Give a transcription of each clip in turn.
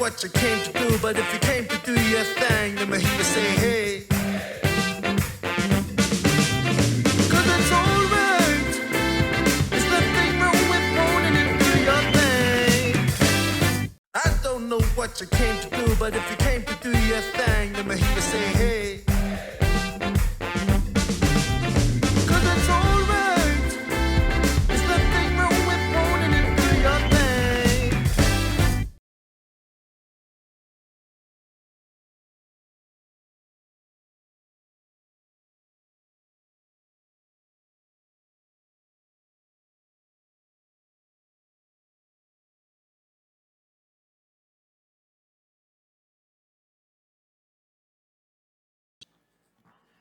what you came to do, but if you came to do your thing, let me hear you say, hey. Cause it's alright. There's nothing wrong with wanting to do your thing. I don't know what you came to do, but if you came to do your thing, let me hear you say, hey. Cause it's alright. There's nothing wrong with wanting to do your thing.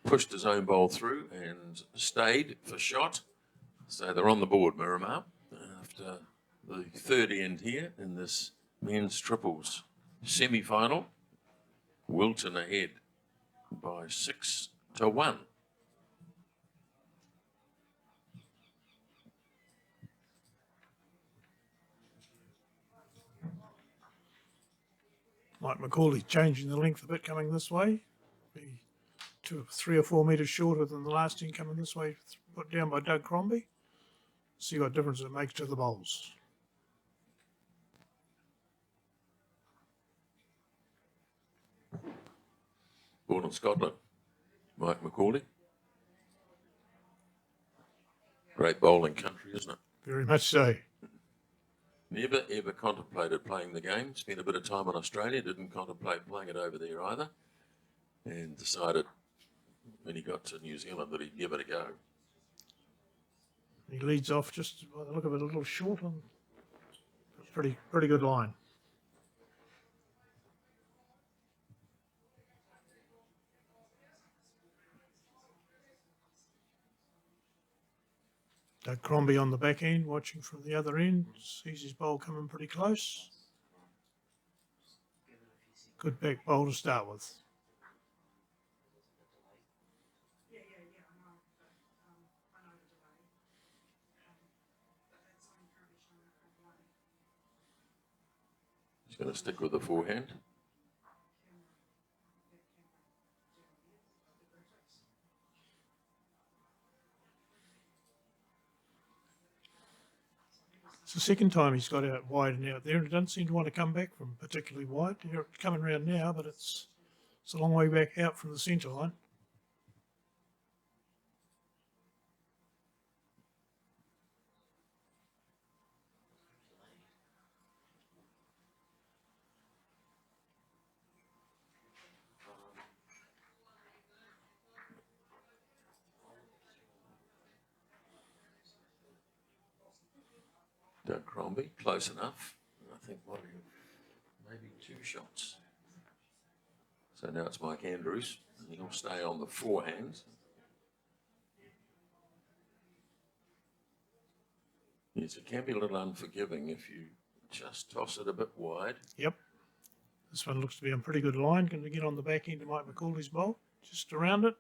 Pushed his own bowl through and stayed for shot. So they're on the board, Miramar, after the third end here in this men's triples semi-final. Wilton ahead by 6-1. Mike McCauley changing the length a bit coming this way. Be 3 or 4 metres shorter than the last end coming this way, put down by Doug Crombie. See what difference it makes to the bowls. Born in Scotland, Mike McCauley. Great bowling country, isn't it? Very much so. Never ever contemplated playing the game. Spent a bit of time in Australia, didn't contemplate playing it over there either, and decided when he got to New Zealand that he'd give it a go. He leads off just by the look of it a little short on a pretty good line. Doug Crombie on the back end, watching from the other end, sees his bowl coming pretty close. Good back bowl to start with. He's going to stick with the forehand. It's the second time he's got out wide and out there, and it doesn't seem to want to come back from particularly wide. You're coming around now, but it's a long way back out from the centre line. Doug Crombie, close enough. I think maybe 2 shots. So now it's Mike Andrews. He'll stay on the forehand. Yes, it can be a little unforgiving if you just toss it a bit wide. Yep. This one looks to be on pretty good line. Going to get on the back end of Mike McCauley's bowl. Just around it.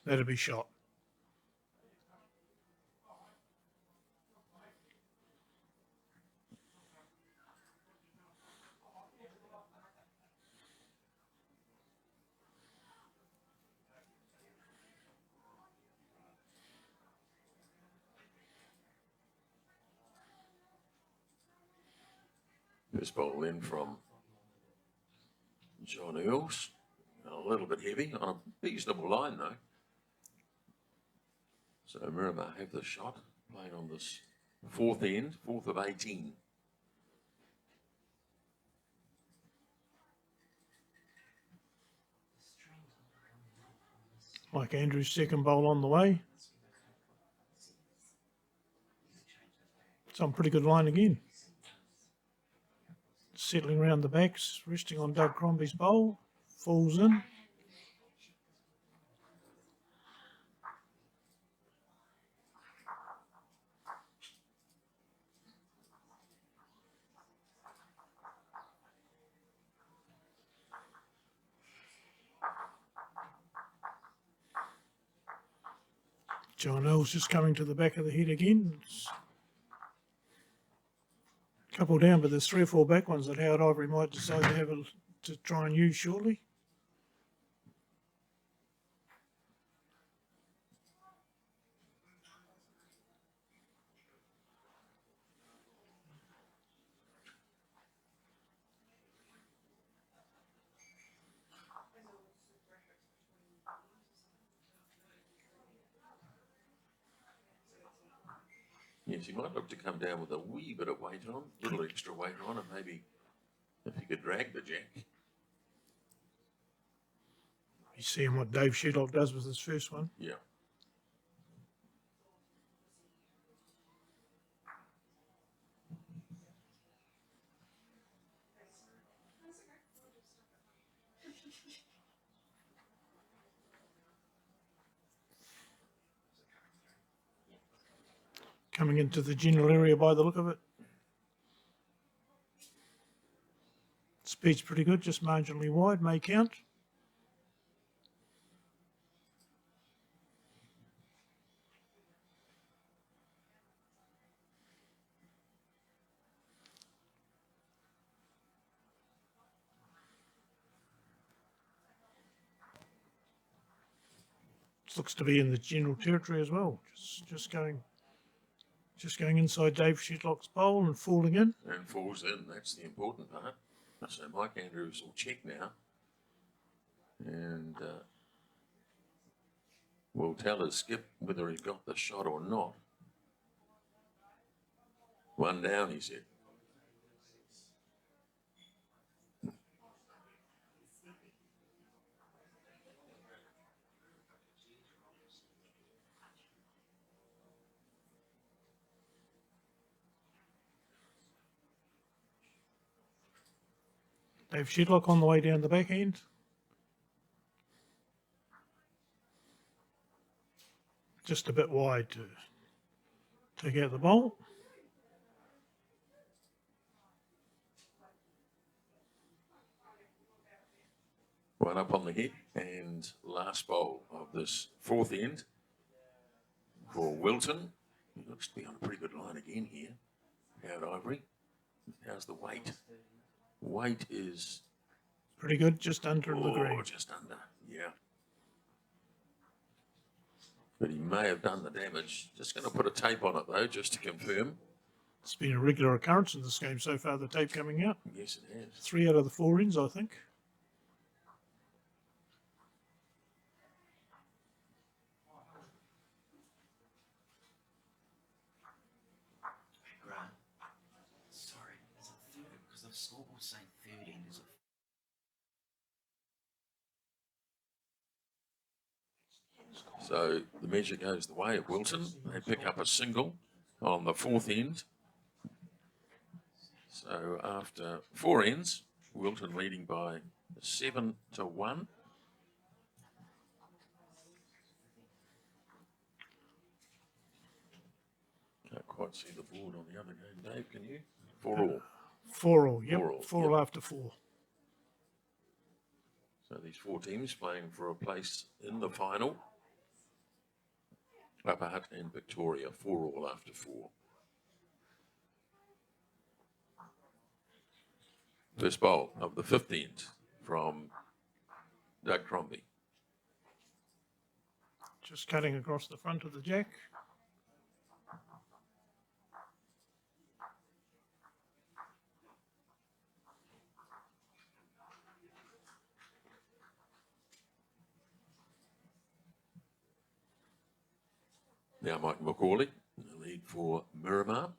That'll be shot. First bowl in from John Earls. A little bit heavy on a reasonable line though. So Miramar have the shot, playing on this fourth end, 4th of 18. Mike Andrews' second bowl on the way. It's on pretty good line again. Settling around the backs, resting on Doug Crombie's bowl. Falls in. John Earls just coming to the back of the head again. Couple down, but there's 3 or 4 back ones that Howard Ivory might decide to try and use shortly. Yes, you might look to come down with a wee bit of weight on, a little extra weight on, and maybe if you could drag the jack. You're seeing what Dave Shedlock does with his first one. Yeah. Coming into the general area by the look of it. Speed's pretty good, just marginally wide, may count. Looks to be in the general territory as well. Just going inside Dave Shedlock's bowl and falling in. And falls in, that's the important part. So Mike Andrews will check now. And will tell his skip whether he got the shot or not. 1 down, he said. Dave Shedlock on the way down the back end. Just a bit wide to take out the bowl. One up on the head and last bowl of this 4th end for Wilton. He looks to be on a pretty good line again here. Howard Ivory. How's the weight? Weight is pretty good, just under the green. Just under, yeah. But he may have done the damage. Just going to put a tape on it though, just to confirm. It's been a regular occurrence in this game so far, the tape coming out. Yes, it has. 3 out of the 4 ends, I think. Grant, sorry, is it 30? Because the scoreboard's saying 30, and is it? So the measure goes the way of Wilton. They pick up a single on the 4th end. So after 4 ends, Wilton leading by 7-1. Can't quite see the board on the other game, Dave, can you? 4 all. 4 all, yep. 4 all, 4 all after 4. So these 4 teams playing for a place in the final. Upper Hutt and Victoria, 4 all after 4. First bowl of the 5th end from Doug Crombie. Just cutting across the front of the jack. Now Mike McCauley, the lead for Miramar.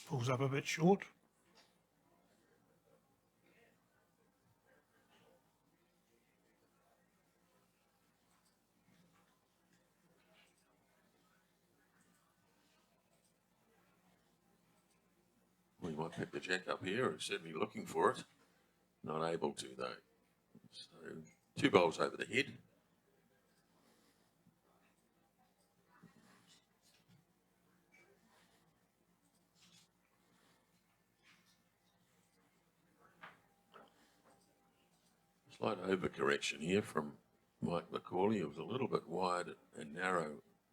Pulls up a bit short. We might pick the jack up here. He's certainly looking for it. Not able to though. So 2 bowls over the head. Slight overcorrection here from Mike McCauley. He was a little bit wide and narrow,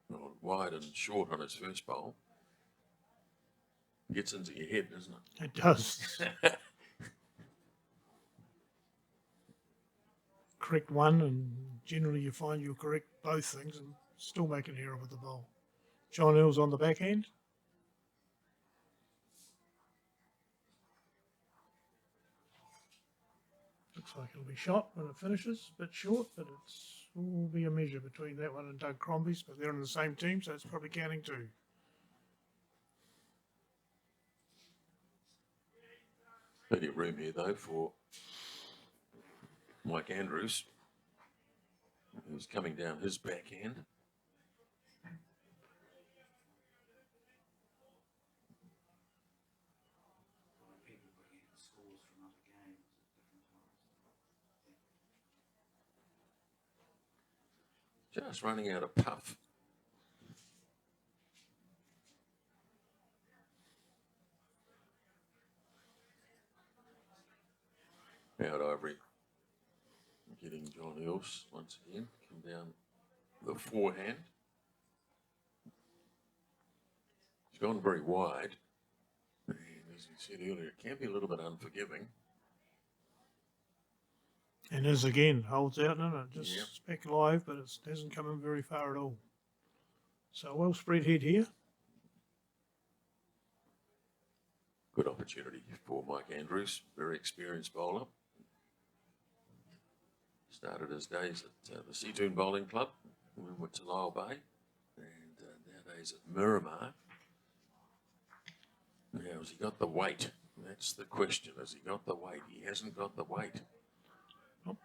or wide and short on his first bowl. Gets into your head, doesn't it? It does. Correct one, and generally you find you'll correct both things and still make an error with the bowl. John Earls on the backhand. Looks like it'll be shot when it finishes. A bit short, but it's will be a measure between that one and Doug Crombie's, but they're in the same team, so it's probably counting too. Plenty of room here though for Mike Andrews, who's coming down his backhand. People bring in scores from other games at different times. Just running out of puff. Out Ivory. Getting John Earls once again. Come down the forehand. He's gone very wide. And as we said earlier, it can be a little bit unforgiving. And as again, holds out, and it just Yep. back live, but it hasn't come in very far at all. So well spread head here. Good opportunity for Mike Andrews, very experienced bowler. Started his days at the Seatoon Bowling Club. We went to Lyell Bay, and nowadays at Miramar. Now, has he got the weight? That's the question. Has he got the weight? He hasn't got the weight. Nope.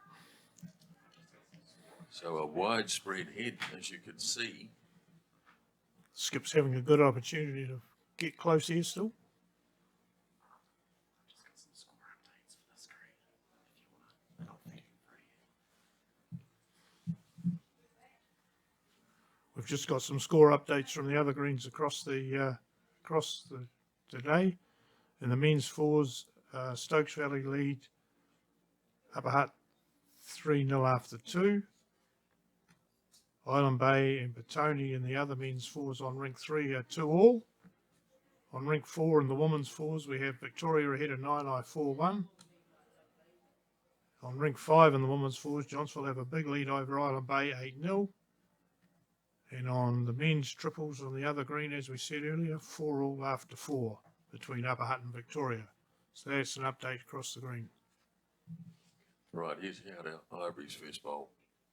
So a widespread head, as you can see. Skip's having a good opportunity to get close here still. Just got some score updates for the screen if you want to. We've just got some score updates from the other greens across the day. In the men's fours, Stokes Valley lead Upper Hutt 3-0 after 2. Island Bay and Petone in the other men's fours on rink 3 are 2-all. On rink 4 in the women's fours, we have Victoria ahead of 9i 4-1. On rink 5 in the women's fours, Johnsville have a big lead over Island Bay 8-0. And on the men's triples on the other green, as we said earlier, 4-all after 4 between Upper Hutt and Victoria. So that's an update across the green. Right, here's Howard Ivory's first bowl.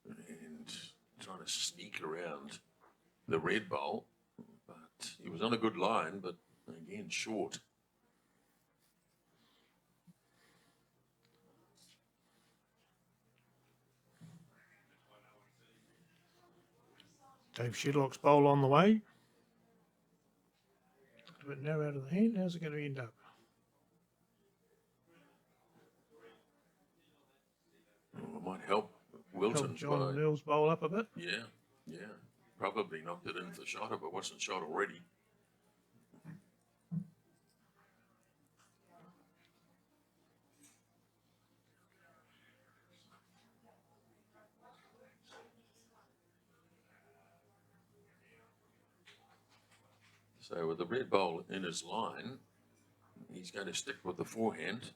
And trying to sneak around the red bowl. But he was on a good line, but again, short. Dave Shedlock's bowl on the way. A bit narrow out of the hand. How's it going to end up? Well, it might help Wilton. Help John Mills bowl up a bit. Yeah. Probably knocked it in for shot if it wasn't shot already. So with the red bowl in his line, he's going to stick with the forehand.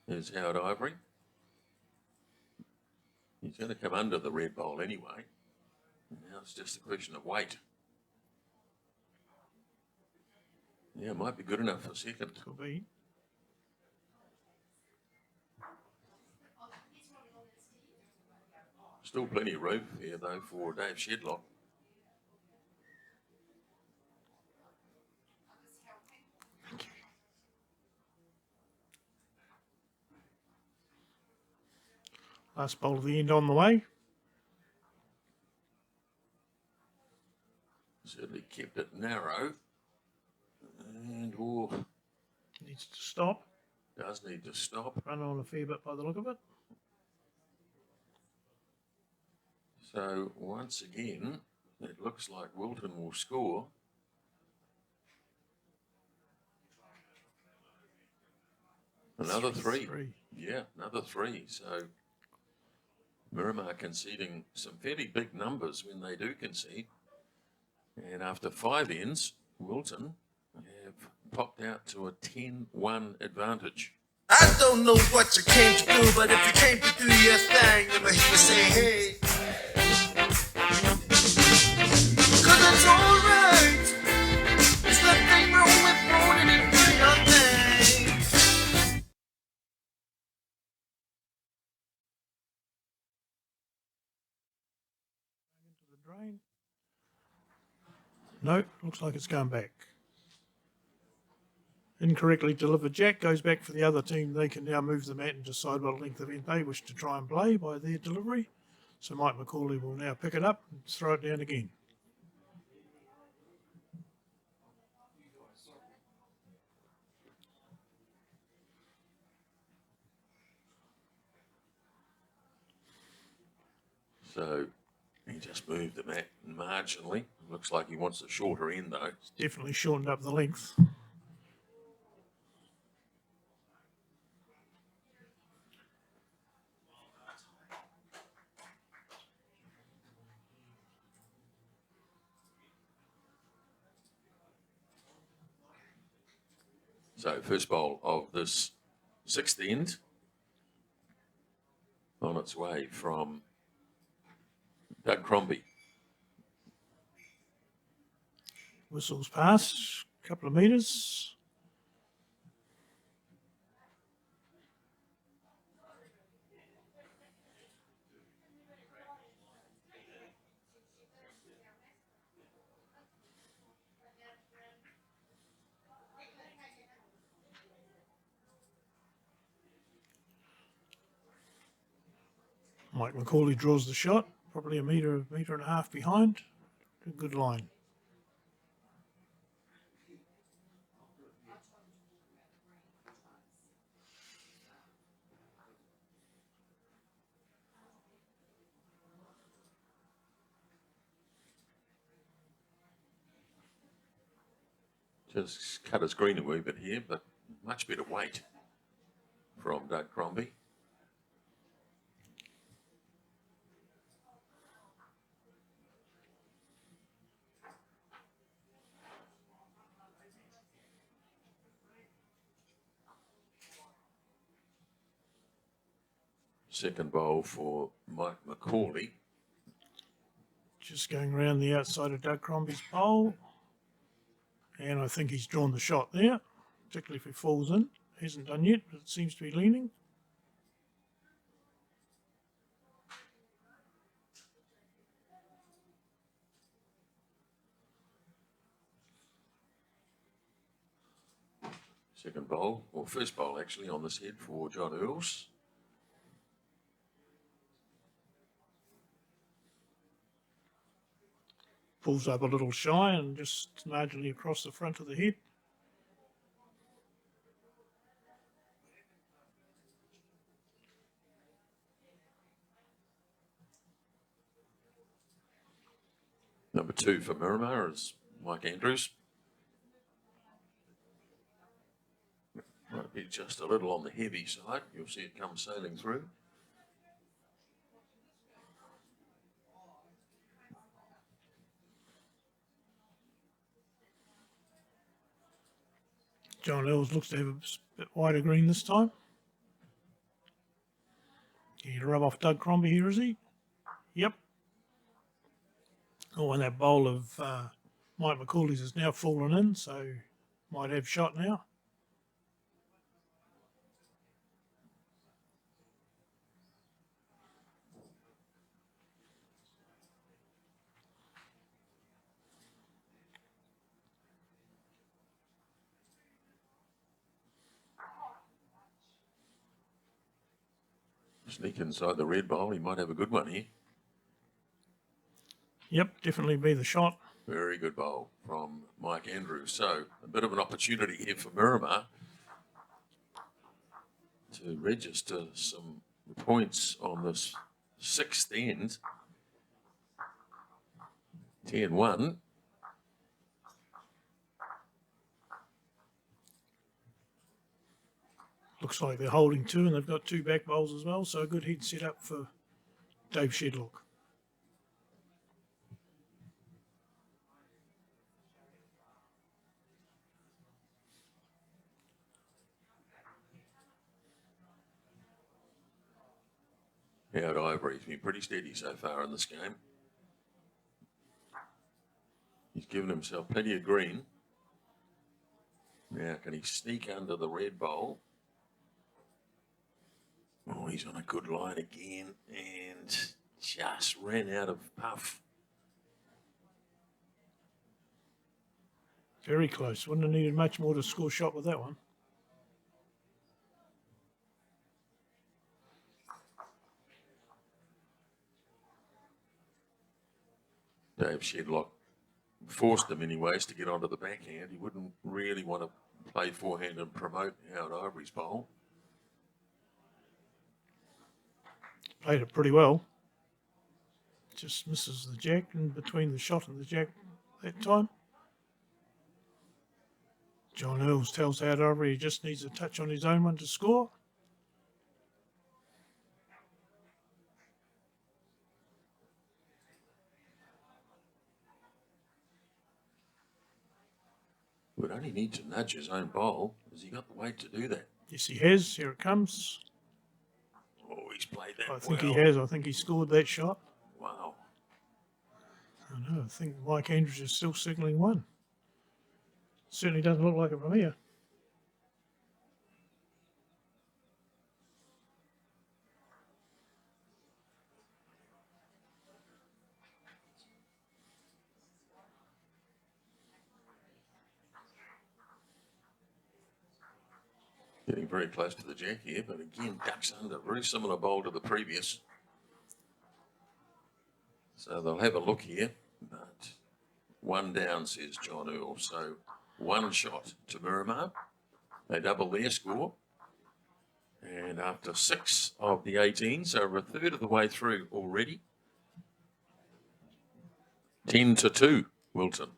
There's Howard Ivory. He's going to come under the red bowl anyway. Now it's just a question of weight. Yeah, it might be good enough for second. Could be. Still plenty of room here though for Dave Shedlock. Last bowl of the end on the way. Certainly kept it narrow. And Needs to stop. does need to stop. Run on a fair bit by the look of it. So once again, it looks like Wilton will score. Another three. Yeah, another 3. So Miramar conceding some fairly big numbers when they do concede. And after 5 ends, Wilton have popped out to a 10-1 advantage. I don't know what you came to do, but if you came to do your thing, let me hear you say hey. 'Cause it's alright. There's nothing wrong with wanting to do your thing. Into the drain. No, looks like it's going back. Incorrectly delivered jack goes back for the other team. They can now move the mat and decide what length of end they wish to try and play by their delivery. So Mike McCauley will now pick it up and throw it down again. So he just moved the mat marginally. Looks like he wants the shorter end though. Definitely shortened up the length. So first bowl of this 6th end on its way from Doug Crombie. Whistles past, a couple of metres. Mike McCauley draws the shot, probably a metre and a half behind. A good line. Just cut his green a wee bit here, but much better weight from Doug Crombie. Second bowl for Mike McCauley. Just going around the outside of Doug Crombie's pole. And I think he's drawn the shot there, particularly if he falls in. Hasn't done yet, but it seems to be leaning. Second bowl, or first bowl actually, on this head for John Earls. Pulls up a little shy and just marginally across the front of the head. Number 2 for Miramar is Mike Andrews. Might be just a little on the heavy side. You'll see it come sailing through. John Ells looks to have a bit wider green this time. He rub off Doug Crombie here, is he? Yep. Oh, and that bowl of Mike McCauley's has now fallen in, so might have shot now. Sneak inside the red bowl. He might have a good one here. Yep, definitely be the shot. Very good bowl from Mike Andrews. So a bit of an opportunity here for Miramar to register some points on this 6th end. 10-1. Looks like they're holding 2 and they've got 2 back bowls as well, so a good head set up for Dave Shedlock. Howard Ivory's been pretty steady so far in this game. He's given himself plenty of green. Now, can he sneak under the red bowl? Oh, he's on a good line again and just ran out of puff. Very close. Wouldn't have needed much more to score shot with that one. Dave Shedlock forced him anyways to get onto the backhand. He wouldn't really want to play forehand and promote Howard Ivory's bowl. Played it pretty well. Just misses the jack in between the shot and the jack that time. John Earls tells Howard Ivory he just needs a touch on his own one to score. Would only need to nudge his own bowl. Has he got the weight to do that? Yes, he has. Here it comes. Oh, he's played that I think well. he has. I think he scored that shot. Wow. I know. I think Mike Andrews is still signalling one. Certainly doesn't look like it from here. Getting very close to the jack here, but again, ducks under. Very similar bowl to the previous. So they'll have a look here, but one down, says John Earl. So one shot to Miramar. They double their score. And after 6 of the 18, so we're a third of the way through already. 10-2, Wilton.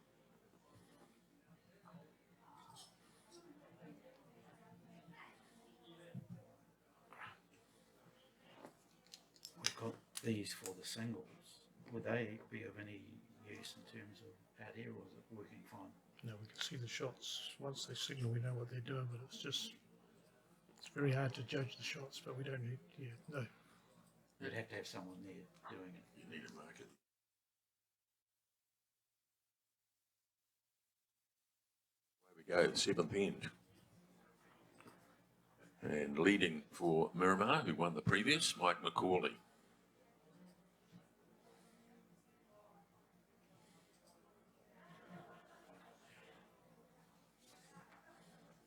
We've got these for the singles. Would they be of any use in terms of out here, or is it working fine? No, we can see the shots. Once they signal, we know what they're doing, but it's very hard to judge the shots, but we don't need, no. You'd have to have someone there doing it. You need to mark it. Away we go, 7th end. And leading for Miramar, who won the previous, Mike McCauley.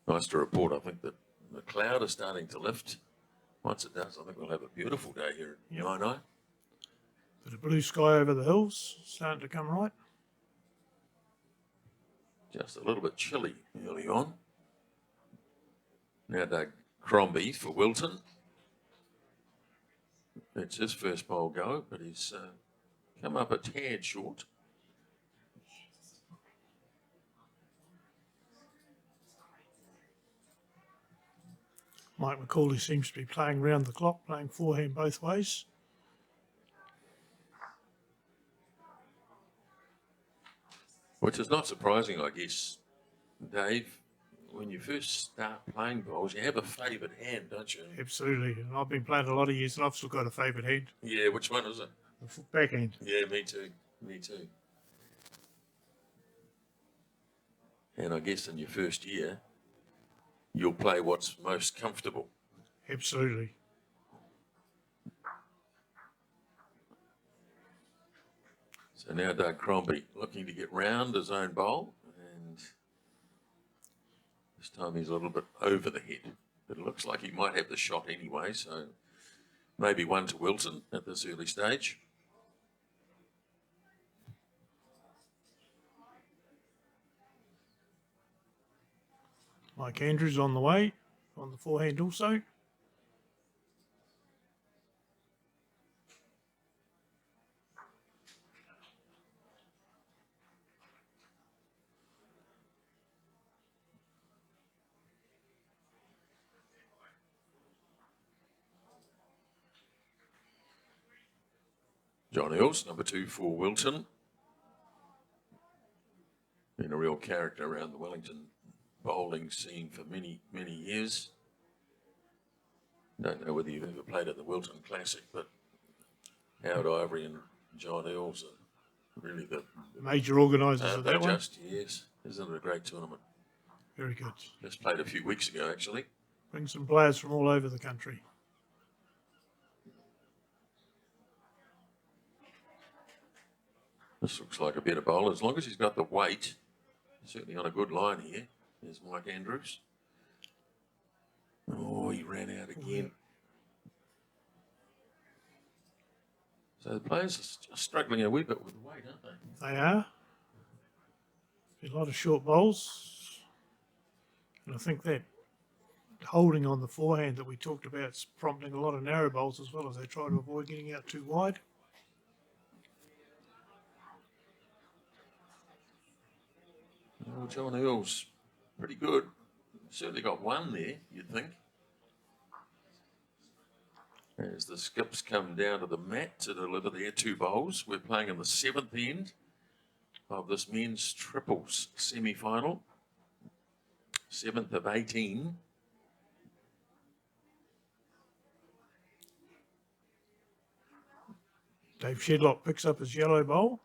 Nice to report, I think, that the cloud is starting to lift. Once it does, I think we'll have a beautiful day here at Yep. 9-9. Bit of blue sky over the hills, starting to come right. Just a little bit chilly early on. Now Doug Crombie for Wilton. It's his first bowl go, but he's come up a tad short. Mike McCauley seems to be playing round the clock, playing forehand both ways. Which is not surprising, I guess, Dave. When you first start playing bowls, you have a favoured hand, don't you? Absolutely. And I've been playing a lot of years and I've still got a favourite hand. Yeah, which one is it? The backhand. Yeah, me too. Me too. And I guess in your first year, you'll play what's most comfortable. Absolutely. So now Doug Crombie looking to get round his own bowl, and this time he's a little bit over the head. But it looks like he might have the shot anyway, so maybe one to Wilton at this early stage. Mike Andrews on the way, on the forehand also. John Earls, number 2 for Wilton. Been a real character around the Wellington bowling scene for many, many years. Don't know whether you've ever played at the Wilton Classic, but Howard Ivory and John Earls are really the Major organisers of they're that one. just, yes. Isn't it a great tournament? Very good. Just played a few weeks ago, actually. Bring some players from all over the country. This looks like a better bowl, as long as he's got the weight. Certainly on a good line here. There's Mike Andrews. Oh, he ran out again. So the players are just struggling a wee bit with the weight, aren't they? They are. A lot of short bowls. And I think that holding on the forehand that we talked about is prompting a lot of narrow bowls as well, as they try to avoid getting out too wide. Oh, John Earls, pretty good. Certainly got one there, you'd think. As the skips come down to the mat to deliver their 2 bowls, we're playing in the 7th end of this men's triples semi-final. 7th of 18. Dave Shedlock picks up his yellow bowl.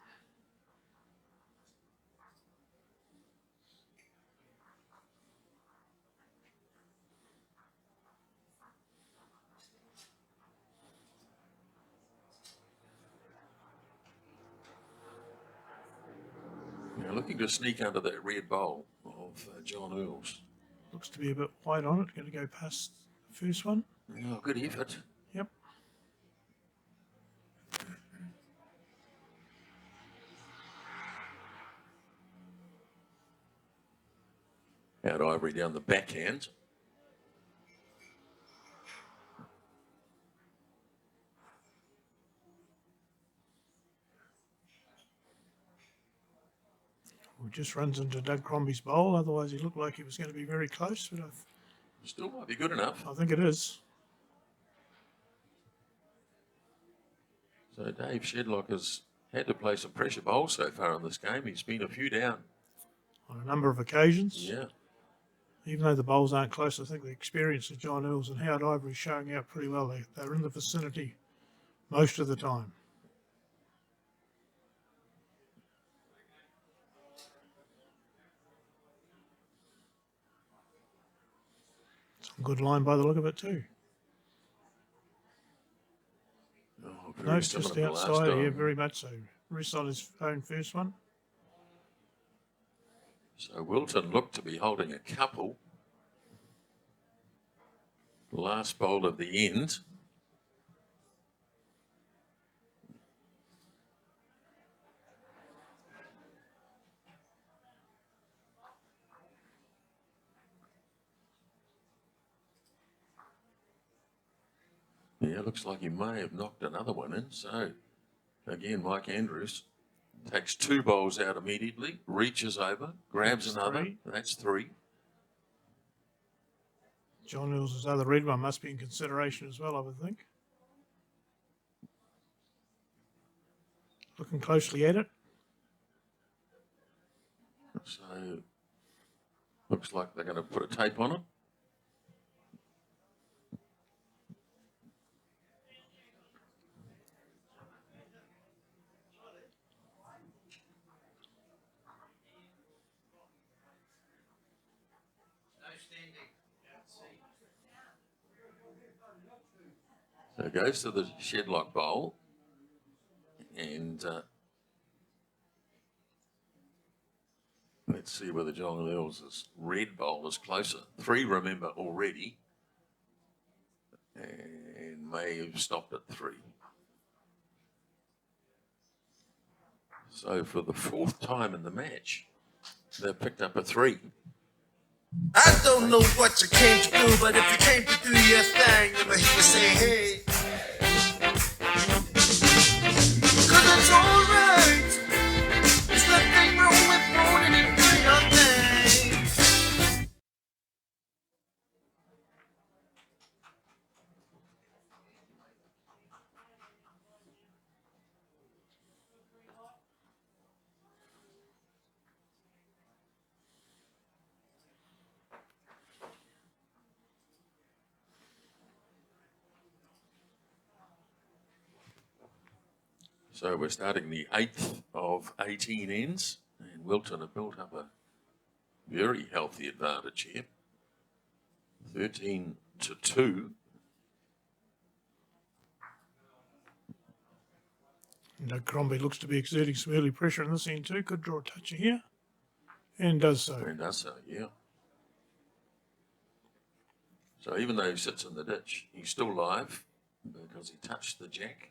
Now looking to sneak under that red bowl of John Earls. Looks to be a bit wide on it. Going to go past the first one. Oh, good effort. Yep. Out Ivory down the backhand. Well, just runs into Doug Crombie's bowl. Otherwise, he looked like he was going to be very close. But Still might be good enough. I think it is. So Dave Shedlock has had to play some pressure bowls so far in this game. He's been a few down. On a number of occasions. Yeah. Even though the bowls aren't close, I think the experience of John Earls and Howard Ivory is showing out pretty well. They're in the vicinity most of the time. Some good line by the look of it too. Oh, No, very it's similar just to last outside time. here, very much so. Rests on his own first one. So Wilton looked to be holding a couple. Last bowl of the end. Yeah, looks like he may have knocked another one in. So, again, Mike Andrews takes 2 bowls out immediately, reaches over, grabs That's another. 3. That's 3. John Earls' other red one must be in consideration as well, I would think. Looking closely at it. So, looks like they're going to put a tape on it. So it goes to the Shedlock bowl, and let's see whether John Earls' red bowl is closer. 3, remember, already, and may have stopped at 3. So for the 4th time in the match, they've picked up a 3. I don't know what you came to do, but if you came to do your thing, let me hear you say, hey. 'Cause it's alright. There's nothing wrong with wanting to do your thing. So we're starting the 8th of 18 ends, and Wilton have built up a very healthy advantage here. 13-2. Doug Crombie looks to be exerting some early pressure in this end too. Could draw a toucher here, and does so. And does so, yeah. So even though he sits in the ditch, he's still live because he touched the jack.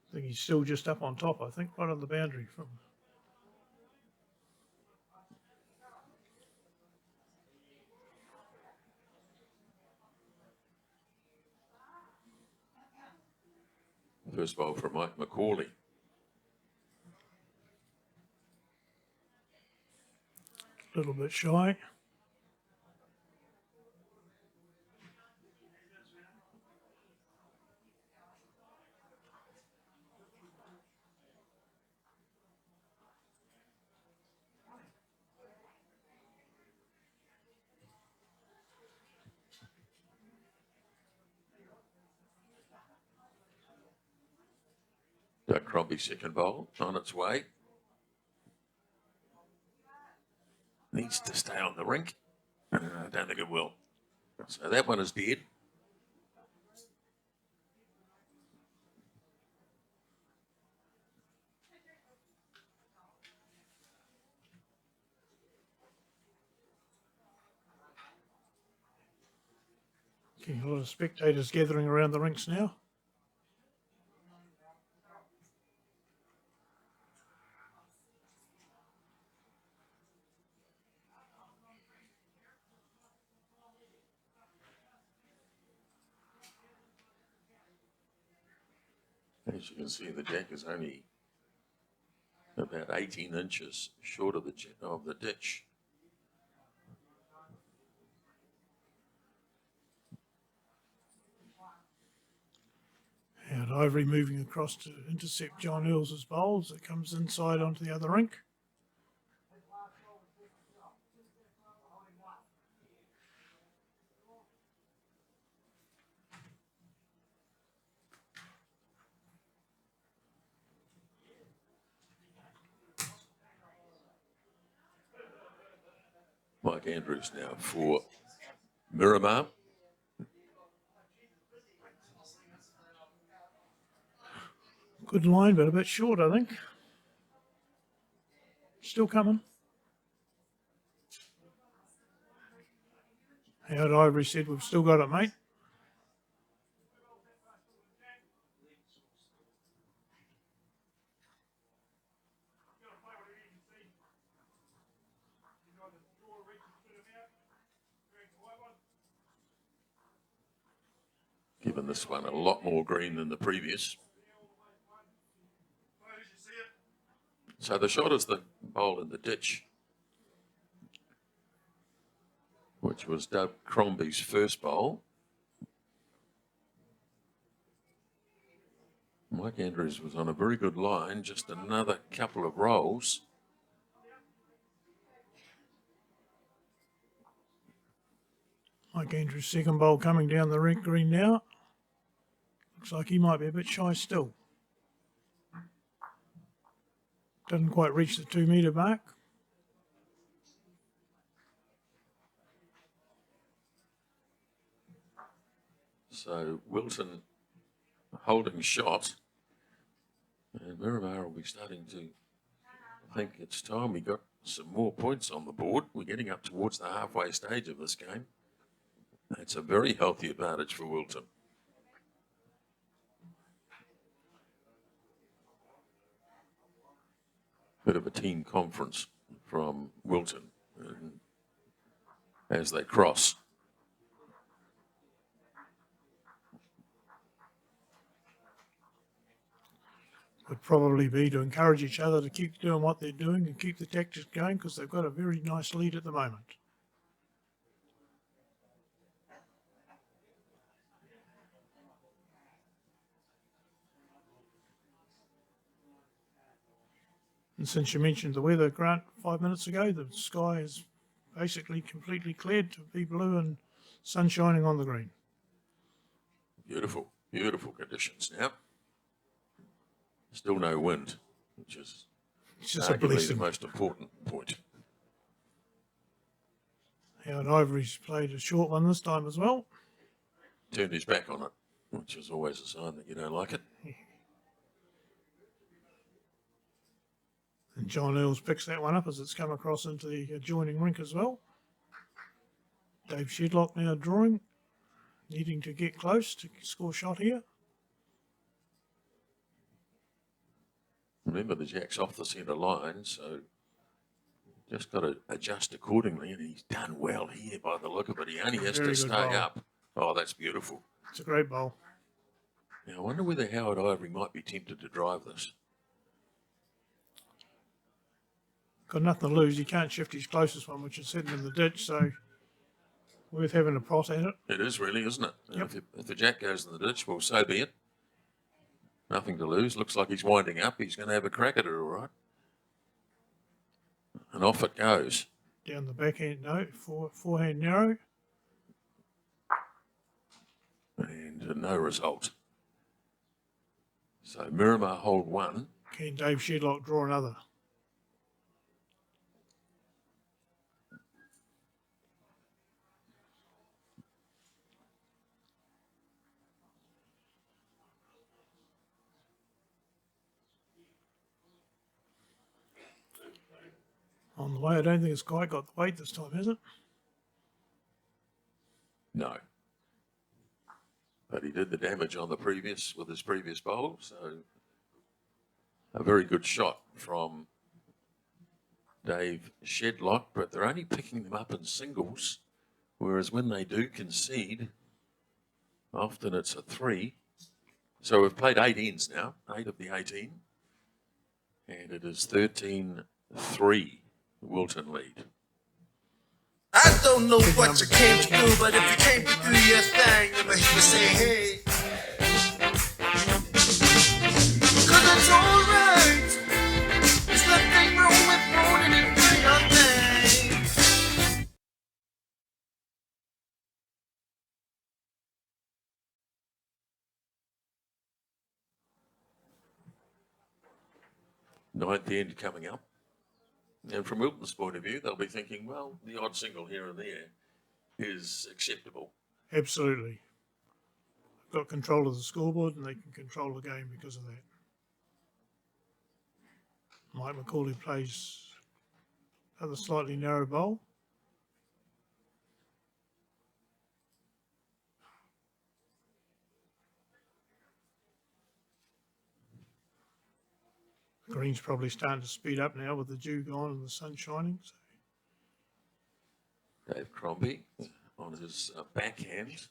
I think he's still just up on top, I think, right on the boundary from. First bowl from Mike McCauley. A little bit shy. Doug Crombie's second bowl on its way. Needs to stay on the rink. I don't think it will. So that one is dead. Okay, a lot of spectators gathering around the rinks now. As you can see, the jack is only about 18 inches short of the ditch. And Ivory moving across to intercept John Earl's bowls. It comes inside onto the other rink. Mike Andrews now for Miramar. Good line, but a bit short, I think. Still coming. Howard Ivory said, "We've still got it, mate." Given this one a lot more green than the previous. So the shot is the bowl in the ditch, which was Doug Crombie's first bowl. Mike Andrews was on a very good line, just another couple of rolls. Mike Andrews' second bowl coming down the rink green now. Looks like he might be a bit shy still. Doesn't quite reach the 2 metre mark. So Wilton holding shot, and Miramar will be starting to think it's time we got some more points on the board. We're getting up towards the halfway stage of this game. It's a very healthy advantage for Wilton. Bit of a team conference from Wilton as they cross. Would probably be to encourage each other to keep doing what they're doing and keep the tactics going, because they've got a very nice lead at the moment. And since you mentioned the weather, Grant, 5 minutes ago, the sky is basically completely cleared to be blue and sun shining on the green. Beautiful, beautiful conditions now. Still no wind, which is It's just a arguably the blessing. most important point. Howard Ivory's played a short one this time as well. Turned his back on it, which is always a sign that you don't like it. And John Earls picks that one up as it's come across into the adjoining rink as well. Dave Shedlock now drawing, needing to get close to score a shot here. Remember, the jack's off the centre line, so just got to adjust accordingly, and he's done well here by the look of it. He only has Very to good stay bowl. up. Oh, that's beautiful. It's a great bowl. Now, I wonder whether Howard Ivory might be tempted to drive this. Got nothing to lose. He can't shift his closest one, which is sitting in the ditch, so worth having a pot at it. It is really, isn't it? And Yep. if the jack goes in the ditch, well, so be it. Nothing to lose. Looks like he's winding up. He's going to have a crack at it, all right. And off it goes. Down the backhand, no, forehand narrow. And no result. So Miramar hold one. Can Dave Shedlock draw another? On the way, I don't think it's quite got the weight this time, has it? No. But he did the damage on the previous, with his previous bowl, so a very good shot from Dave Shedlock, but they're only picking them up in singles, whereas when they do concede, often it's a 3. So we've played 8 ends now, 8 of the 18, and it is 13-3, Wilton lead. I don't know what you came to do, but if you came to do your thing, then make me say hey. 'Cause it's alright. There's nothing wrong with wanting to do your thing. Ninth end coming up. And from Wilton's point of view, they'll be thinking, well, the odd single here and there is acceptable. Absolutely. Got control of the scoreboard and they can control the game because of that. Mike McCauley plays another slightly narrow bowl. Green's probably starting to speed up now with the dew gone and the sun shining. So Dave Crombie on his backhand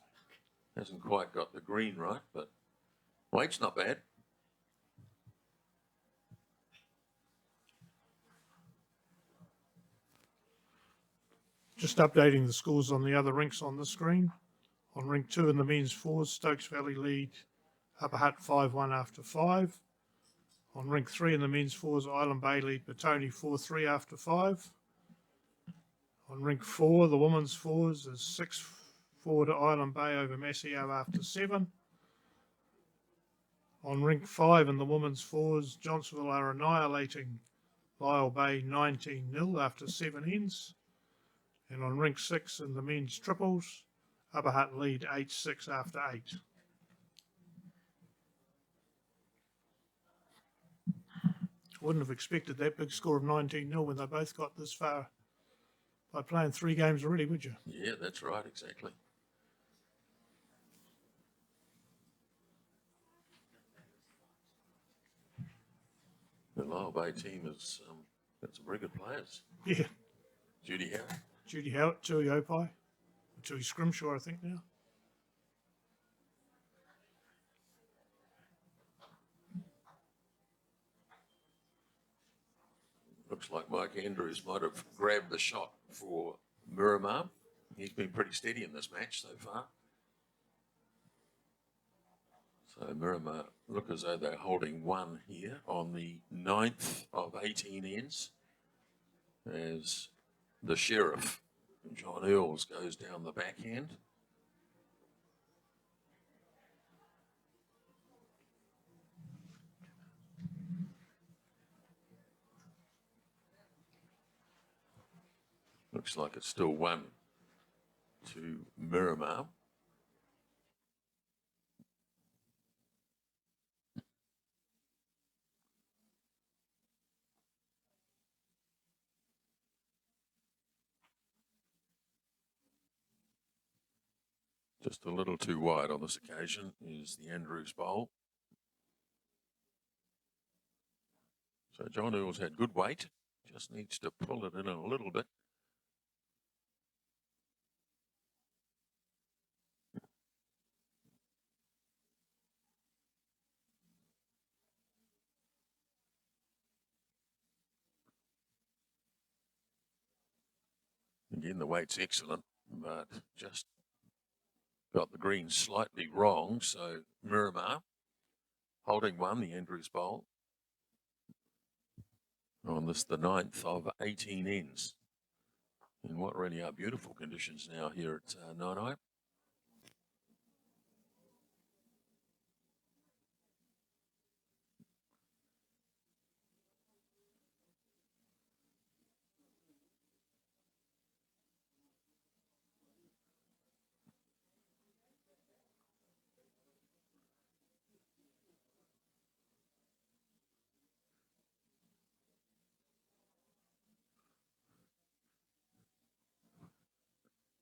hasn't quite got the green right, but weight's not bad. just updating the scores on the other rinks on the screen. On rink 2 in the men's fours, Stokes Valley lead Upper Hutt 5-1 after 5. On rink 3 in the men's fours, Island Bay lead Petone 4-3 after 5. On rink 4, the women's fours is 6-4 to Island Bay over Masseo after 7. On rink 5 in the women's fours, Johnsonville are annihilating Lyle Bay 19-0 after 7 ends. And on rink 6 in the men's triples, Upper Hutt lead 8-6 after 8. Wouldn't have expected that big score of 19-0 when they both got this far by playing 3 games already, would you? Yeah, that's right, exactly. The Lyle Bay team has got some very good players. Yeah. Judy Howard. Judy Howard, Tui Opai, Tui Scrimshaw, I think now. Looks like Mike Andrews might have grabbed the shot for Miramar. He's been pretty steady in this match so far. So Miramar look as though they're holding one here on the 9th of 18 ends as the Sheriff, John Earls, goes down the backhand. Looks like it's still 1 to Miramar. Just a little too wide on this occasion is the Andrews bowl. So John Earls had good weight, just needs to pull it in a little bit. Again, the weight's excellent, but just got the green slightly wrong. So Miramar holding 1, the Andrews bowl. On this, the 9th of 18 ends. In what really are beautiful conditions now here at Nine.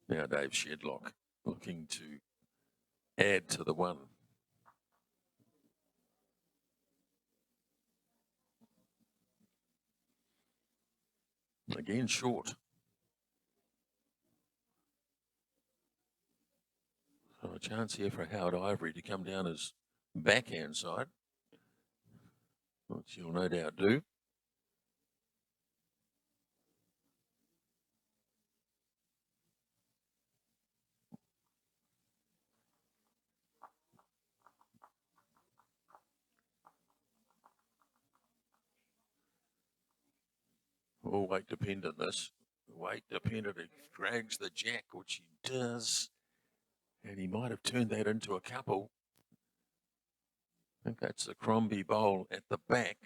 Now Dave Shedlock looking to add to the 1. Again short. So a chance here for Howard Ivory to come down his backhand side, which he'll no doubt do. All weight dependent this. Weight dependent. He drags the jack, which he does. And he might have turned that into a couple. I think that's the Crombie bowl at the back.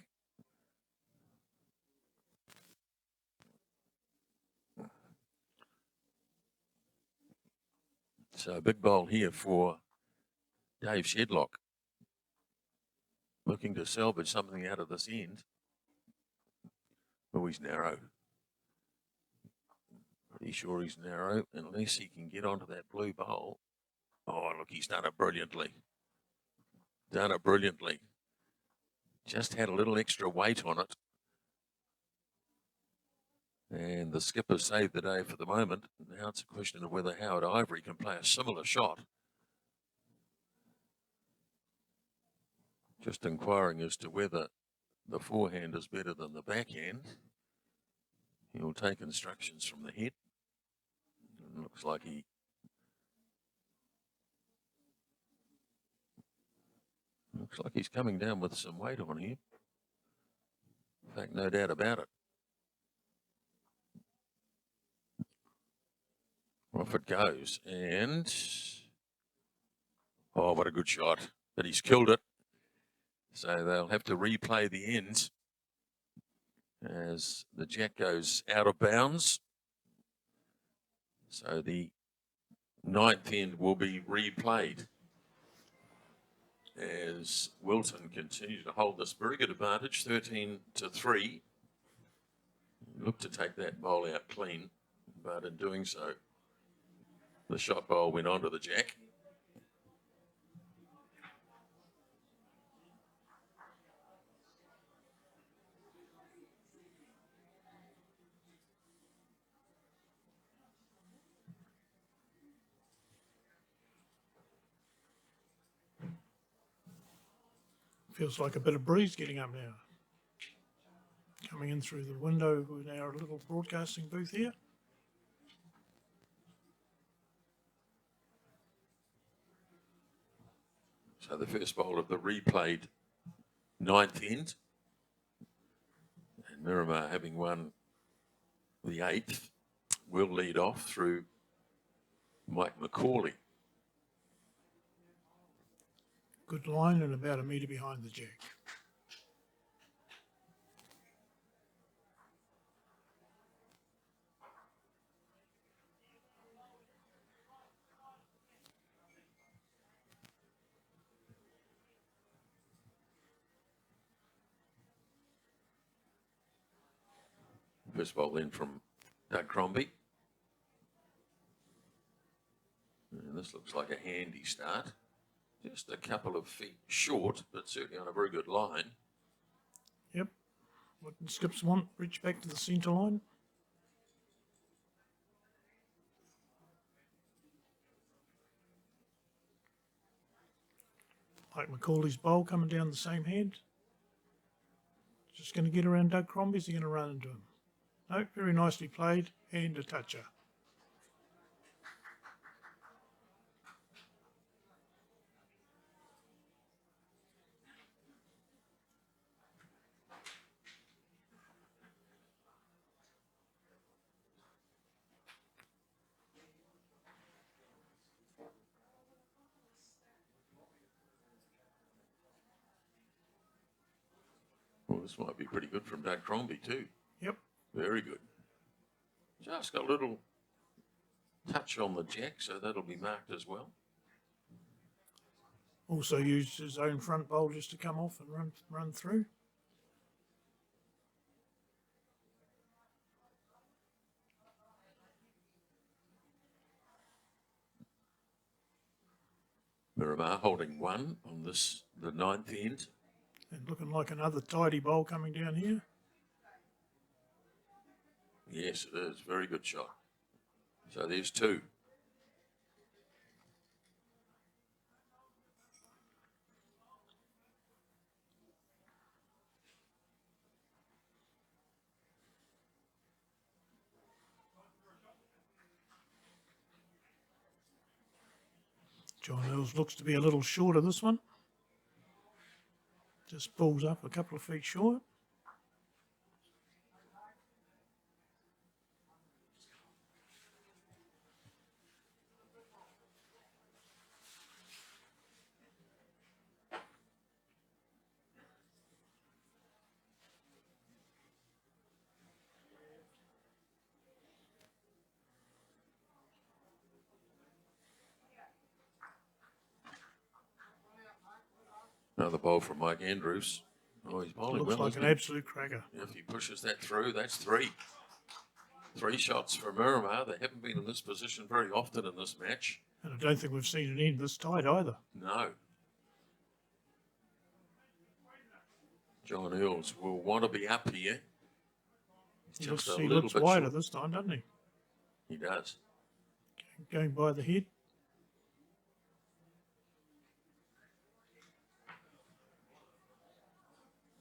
So a big bowl here for Dave Shedlock. Looking to salvage something out of this end. Oh, he's narrow. Pretty sure he's narrow, unless he can get onto that blue bowl. Oh, look, he's done it brilliantly. Done it brilliantly. Just had a little extra weight on it. And the skipper saved the day for the moment. Now it's a question of whether Howard Ivory can play a similar shot. Just inquiring as to whether the forehand is better than the backhand. He'll take instructions from the head. It looks like he's coming down with some weight on here. In fact, no doubt about it. Off it goes, and oh, what a good shot. But he's killed it. So they'll have to replay the ends as the jack goes out of bounds. So the 9th end will be replayed as Wilton continues to hold this very good advantage, 13-3. Looked to take that bowl out clean, but in doing so, the shot bowl went onto the jack. Feels like a bit of breeze getting up now. Coming in through the window in our little broadcasting booth here. So the first bowl of the replayed 9th end. And Miramar, having won the 8th, will lead off through Mike McCauley. Good line and about a metre behind the jack. First ball then from Doug Crombie. And this looks like a handy start. Just a couple of feet short, but certainly on a very good line. Yep. Wouldn't Skips want reach back to the centre line. Like Macaulay's bowl coming down the same hand. Just going to get around Doug Crombie. Is he going to run into him? No, very nicely played. And a toucher. Well, this might be pretty good from Doug Crombie too. Yep. Very good. Just a little touch on the jack, so that'll be marked as well. Also used his own front bowl just to come off and run through. Miramar holding one on this, the ninth end. And looking like another tidy bowl coming down here. Yes, it is. Very good shot. So there's two. John Earls looks to be a little short of this one. Just pulls up a couple of feet short. Another bowl from Mike Andrews. Oh, he's bowling Looks well. like isn't an he? absolute cracker. If he pushes that through, that's three. 3 shots for Miramar. They haven't been in this position very often in this match. And I don't think we've seen it end this tight either. No. John Earls will want to be up here. He's just a He little looks bit wider short. this time, doesn't he? He does. Going by the head.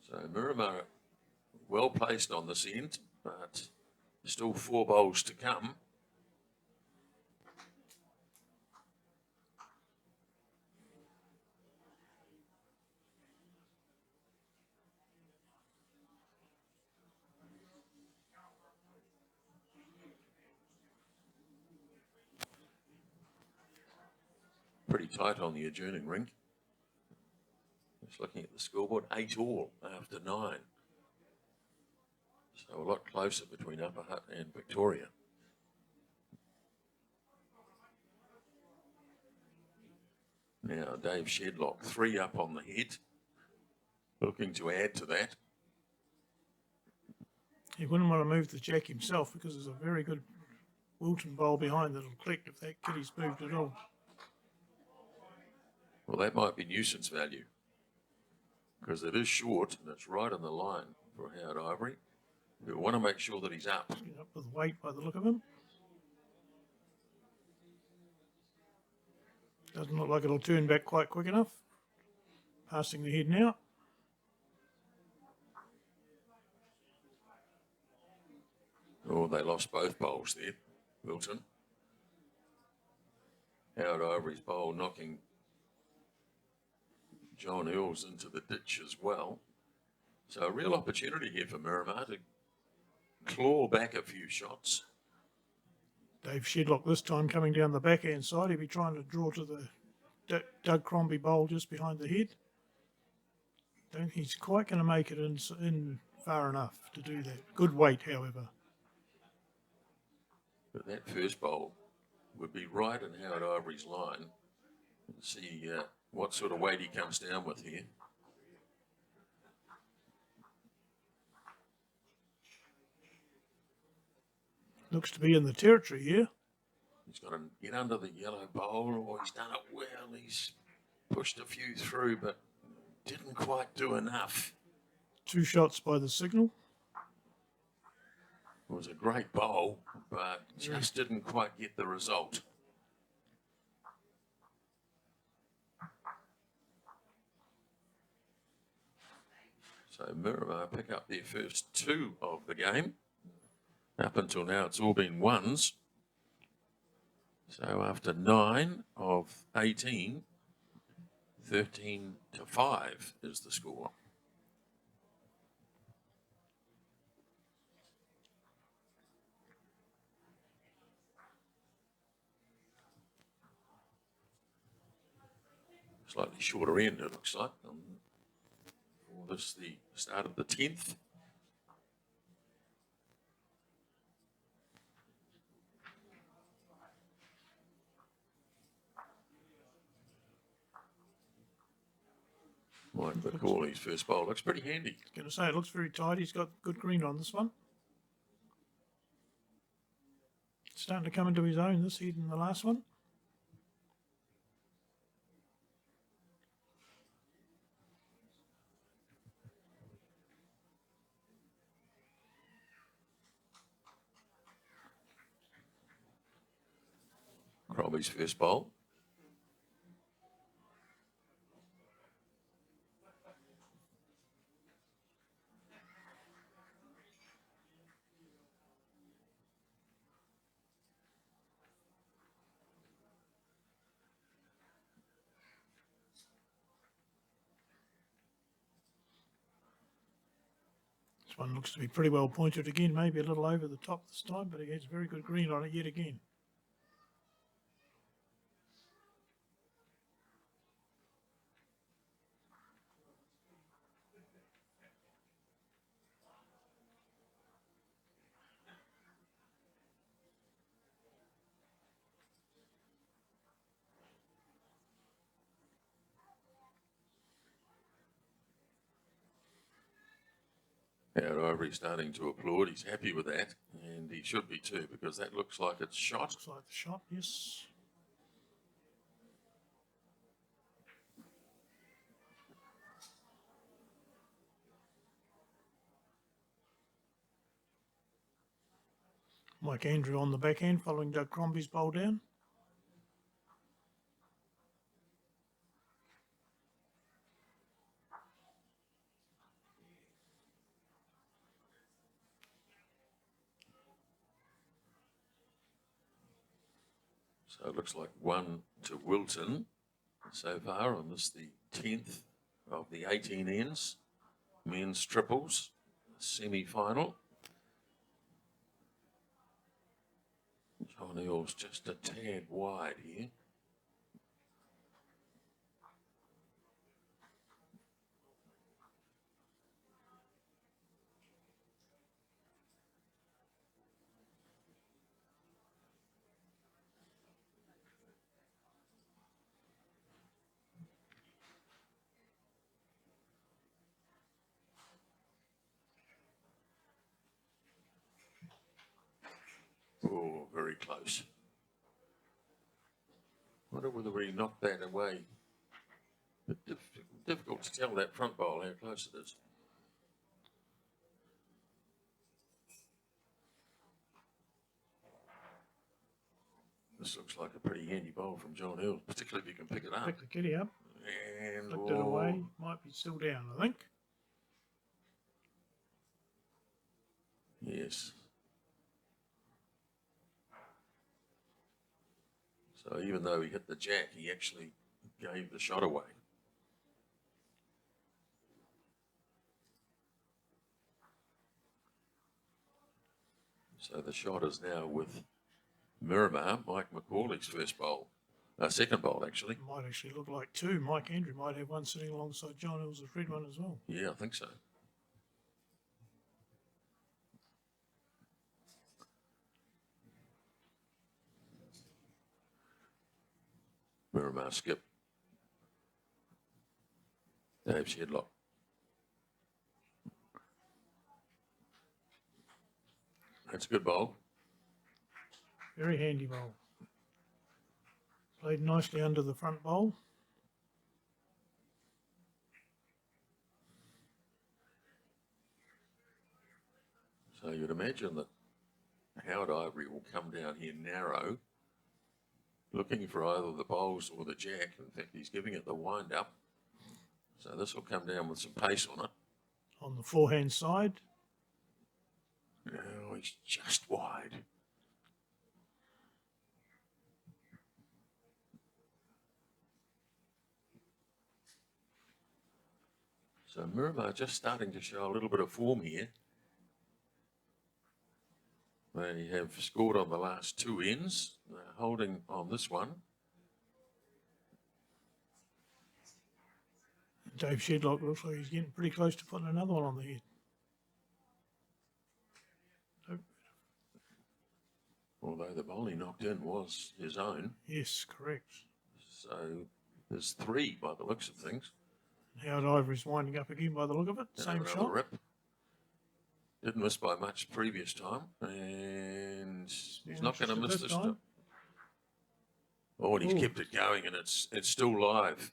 So Miramar well placed on this end, but still 4 bowls to come. Pretty tight on the adjourning ring. Just looking at the scoreboard, 8 all after 9. So a lot closer between Upper Hutt and Victoria. Now Dave Shedlock, 3 up on the head, looking to add to that. He wouldn't want to move the jack himself because there's a very good Wilton bowl behind that'll click if that kitty's moved at all. Well, that might be nuisance value because it is short and it's right on the line for Howard Ivory. We want to make sure that he's up. Get up with weight by the look of him. Doesn't look like it'll turn back quite quick enough. Passing the head now. Oh, they lost both bowls there, Wilton. Howard Ivory's bowl knocking John Earls into the ditch as well. So a real opportunity here for Miramar to claw back a few shots. Dave Shedlock this time coming down the backhand side. He'll be trying to draw to the Doug Crombie bowl just behind the head. Don't think he's quite going to make it in far enough to do that. Good weight, however. But that first bowl would be right in Howard Ivory's line. And see what sort of weight he comes down with here. Looks to be in the territory here. He's got to get under the yellow bowl, or he's done it well. He's pushed a few through, but didn't quite do enough. 2 shots by the signal. It was a great bowl, but just didn't quite get the result. So Miramar pick up their first 2 of the game. Up until now, it's all been ones. So after 9 of 18, 13-5 is the score. Slightly shorter end, it looks like. For this, the start of the 10th. Mike McCauley's first bowl looks pretty handy. I was going to say, it looks very tight. He's got good green on this one. Starting to come into his own this heat in the last one. Crombie's first bowl. This one looks to be pretty well pointed again, maybe a little over the top this time, but he has very good green on it yet again. Our Ivory's starting to applaud. He's happy with that, and he should be too, because that looks like it's shot. Looks like the shot, yes. Mike Andrew on the back end following Doug Crombie's bowl down. So it looks like 1 to Wilton so far on this, the 10th of the 18 ends. Men's triples, semi-final. John Earls just a tad wide here. Oh, very close. Wonder whether he knocked that away. Bit difficult to tell that front bowl how close it is. This looks like a pretty handy bowl from John Hill, particularly if you can pick it up. Pick the kitty up, And flicked it away. Might be still down, I think. Yes. So even though he hit the jack, he actually gave the shot away. So the shot is now with Miramar, Mike McCauley's first bowl. Second bowl, actually. Might actually look like 2. Mike Andrew might have one sitting alongside John Hills' red one as well. Yeah, I think so. Miramar skip. Dave Shedlock. That's a good bowl. Very handy bowl. Played nicely under the front bowl. So you'd imagine that Howard Ivory will come down here narrow, looking for either the bowls or the jack. In fact, he's giving it the wind up. So this will come down with some pace on it. On the forehand side. Oh, he's just wide. So Miramar just starting to show a little bit of form here. They have scored on the last two ends. They're holding on this one. Dave Shedlock looks like he's getting pretty close to putting another one on the head. Nope. Although the bowl he knocked in was his own. Yes, correct. So there's three by the looks of things. Howard Ivory's winding up again by the look of it. And Same another shot. rip. Didn't miss by much previous time. And he's not going to miss this time. Oh, and he's Ooh. kept it going, and it's still live.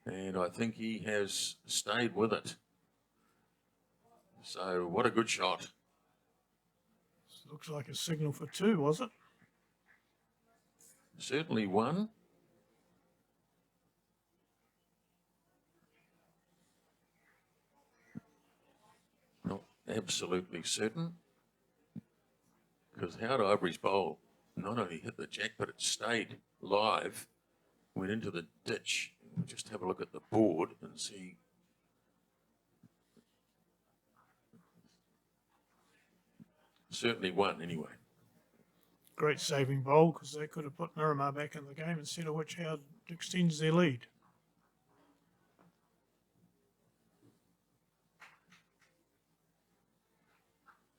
And I think he has stayed with it. So what a good shot. Looks like a signal for two, was it? Certainly one. Not absolutely certain. Because Howard Ivory's bowl not only hit the jack, but it stayed live, went into the ditch. We'll just have a look at the board and see. Certainly one, anyway. Great saving bowl because they could have put Miramar back in the game, instead of which Howard extends their lead.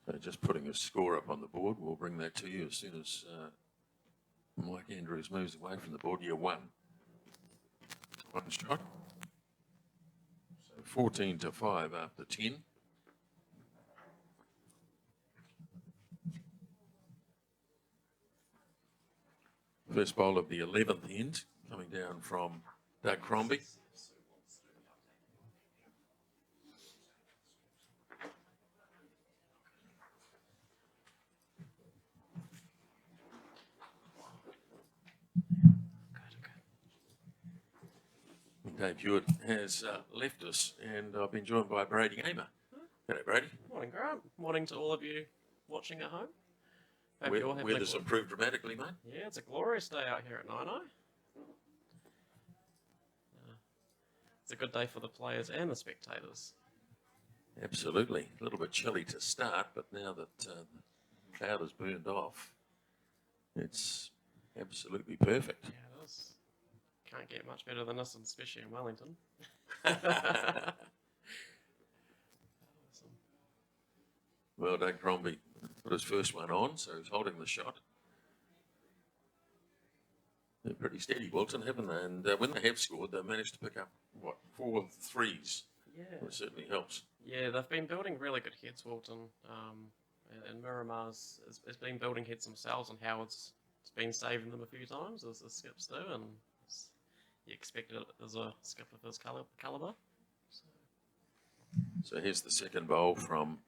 So just putting a score up on the board. We'll bring that to you as soon as Mike Andrews moves away from the board. Year one. One shot. So 14-5 after 10. First bowl of the 11th end coming down from Doug Crombie. Dave Hewitt has left us, and I've been joined by Brady Gamer. G'day, Brady. Morning, Grant. Morning to all of you watching at home. Hope you're all having Weather's improved dramatically, mate. Yeah, it's a glorious day out here at Nino. It's a good day for the players and the spectators. Absolutely. A little bit chilly to start, but now that the cloud has burned off, it's absolutely perfect. Yeah, it is. Can't get much better than this, especially in Wellington. Well, Doug Crombie put his first one on, so he's holding the shot. They're pretty steady, Wilton, haven't they? And when they have scored, they've managed to pick up, 4 threes, Yeah. which certainly helps. Yeah, they've been building really good heads, Wilton. And Miramar's has been building heads themselves, and Howard's been saving them a few times, as the skips do, and you expect it as a skip of his calibre. So here's the second bowl from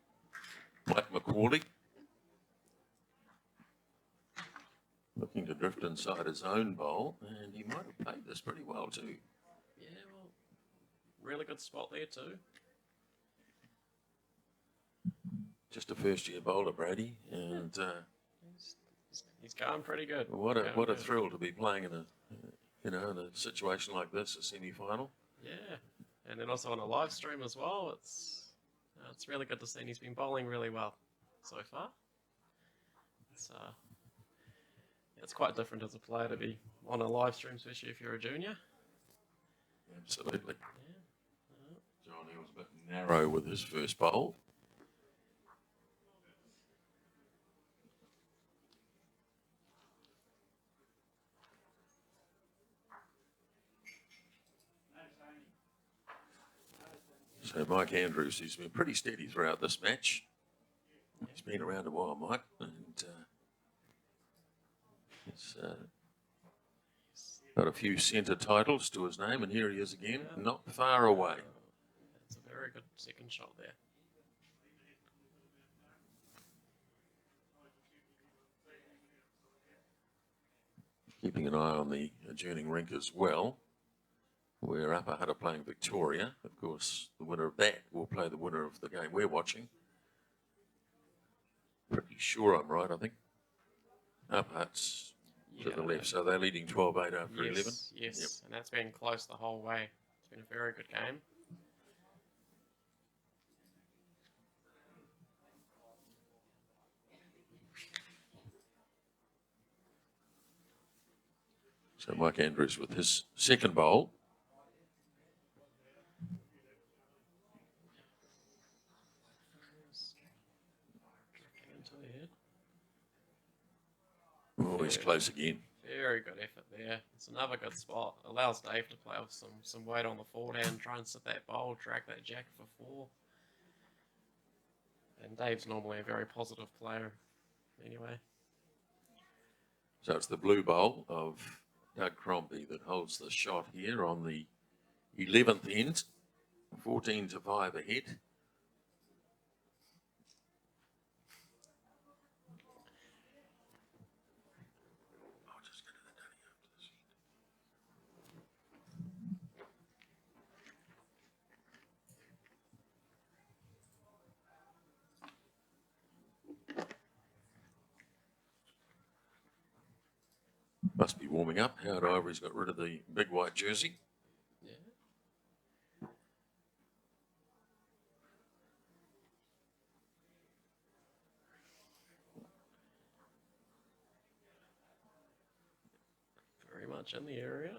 Mike McCauley. Looking to drift inside his own bowl, and he might have played this pretty well too. Yeah, well, really good spot there too. Just a first-year bowler, Brady, and He's going pretty good. what a Going good. thrill to be playing in in a situation like this, a semi-final. Yeah, and then also on a live stream as well. It's really good to see, and he's been bowling really well so far. It's quite different as a player to be on a live stream, especially if you're a junior. Absolutely. Yeah. Johnny was a bit narrow with his first bowl. So Mike Andrews, he's been pretty steady throughout this match. He's been around a while, Mike, and He's got a few centre titles to his name, and here he is again, not far away. It's a very good second shot there. Keeping an eye on the adjoining rink as well, where Upper Hutt are playing Victoria. Of course, the winner of that will play the winner of the game we're watching. Pretty sure I'm right, I think. Upper Hutt's to the left, so they're leading 12-8 after 11. Yes, Yep. and that's been close the whole way. It's been a very good game. So Mike Andrews with his second bowl. Into the head. Oh, he's close again. Very good effort there. It's another good spot. Allows Dave to play with some weight on the forehand, try and sit that bowl, track that jack for 4. And Dave's normally a very positive player anyway. So it's the blue bowl of Doug Crombie that holds the shot here on the 11th end, 14-5 ahead. Must be warming up. Howard Ivory's got rid of the big white jersey. Yeah. Very much in the area.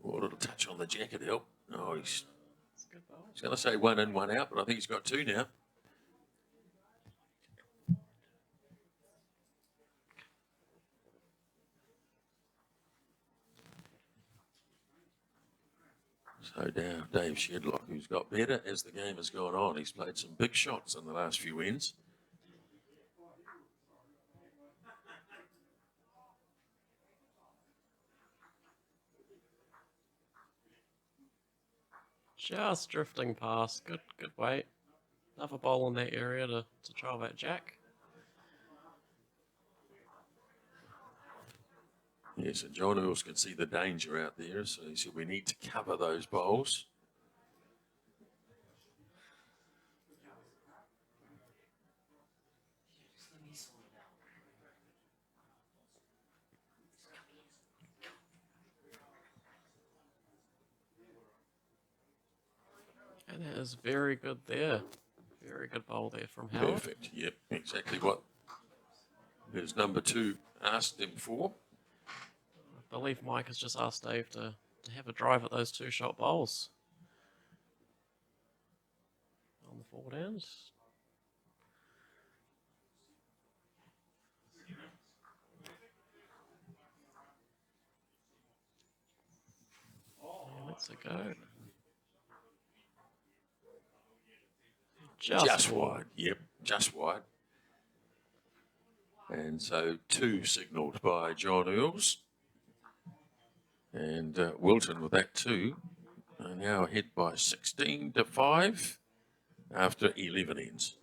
Oh, a little touch on the jacket help. Oh, he's It's a good bowl. going to say 1 in, 1 out, but I think he's got 2 now. So now Dave Shedlock, who's got better as the game has gone on. He's played some big shots in the last few ends. Just drifting past. Good weight. Another bowl in that area to trial that jack. Yes, and John Earls can see the danger out there, so he said we need to cover those bowls. And that is very good there. Very good bowl there from Howard. Perfect, yep, exactly what his number 2 asked him for. I believe Mike has just asked Dave to have a drive at those 2-shot bowls. On the forward end. Let's go. Just wide, yep, just wide. And so 2 signalled by John Earls. And Wilton with that 2 are now ahead by 16-5 after 11 ends.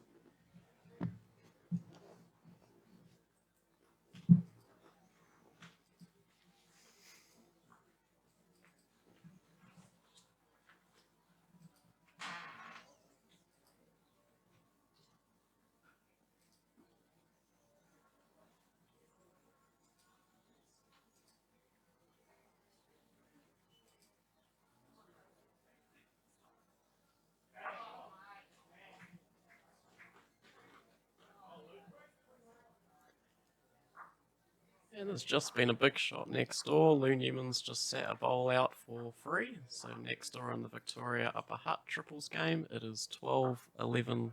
And there's just been a big shot next door. Lou Newman's just set a bowl out for free. So next door in the Victoria Upper Hutt triples game, it is 12-11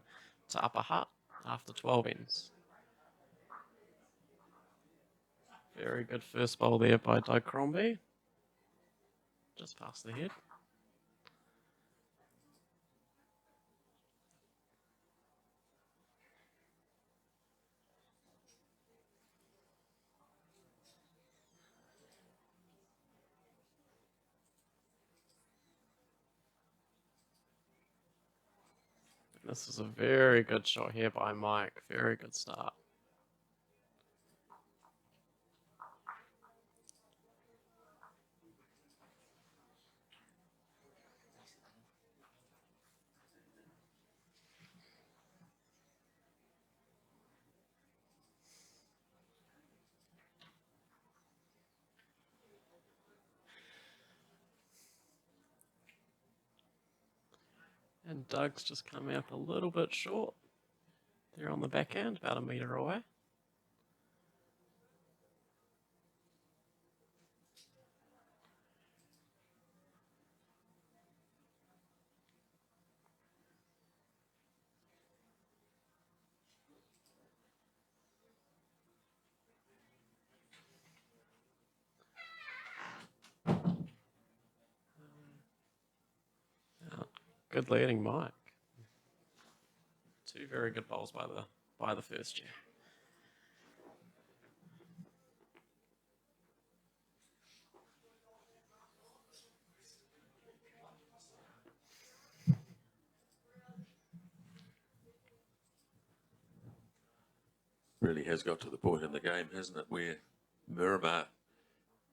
to Upper Hutt after 12 ends. Very good first bowl there by Doug Crombie. Just past the head. This is a very good shot here by Mike. Very good start. And Doug's just come out a little bit short. They're on the back end, about a metre away. Good leading, Mike. Two very good bowls by the first year. Really has got to the point in the game, hasn't it, where Miramar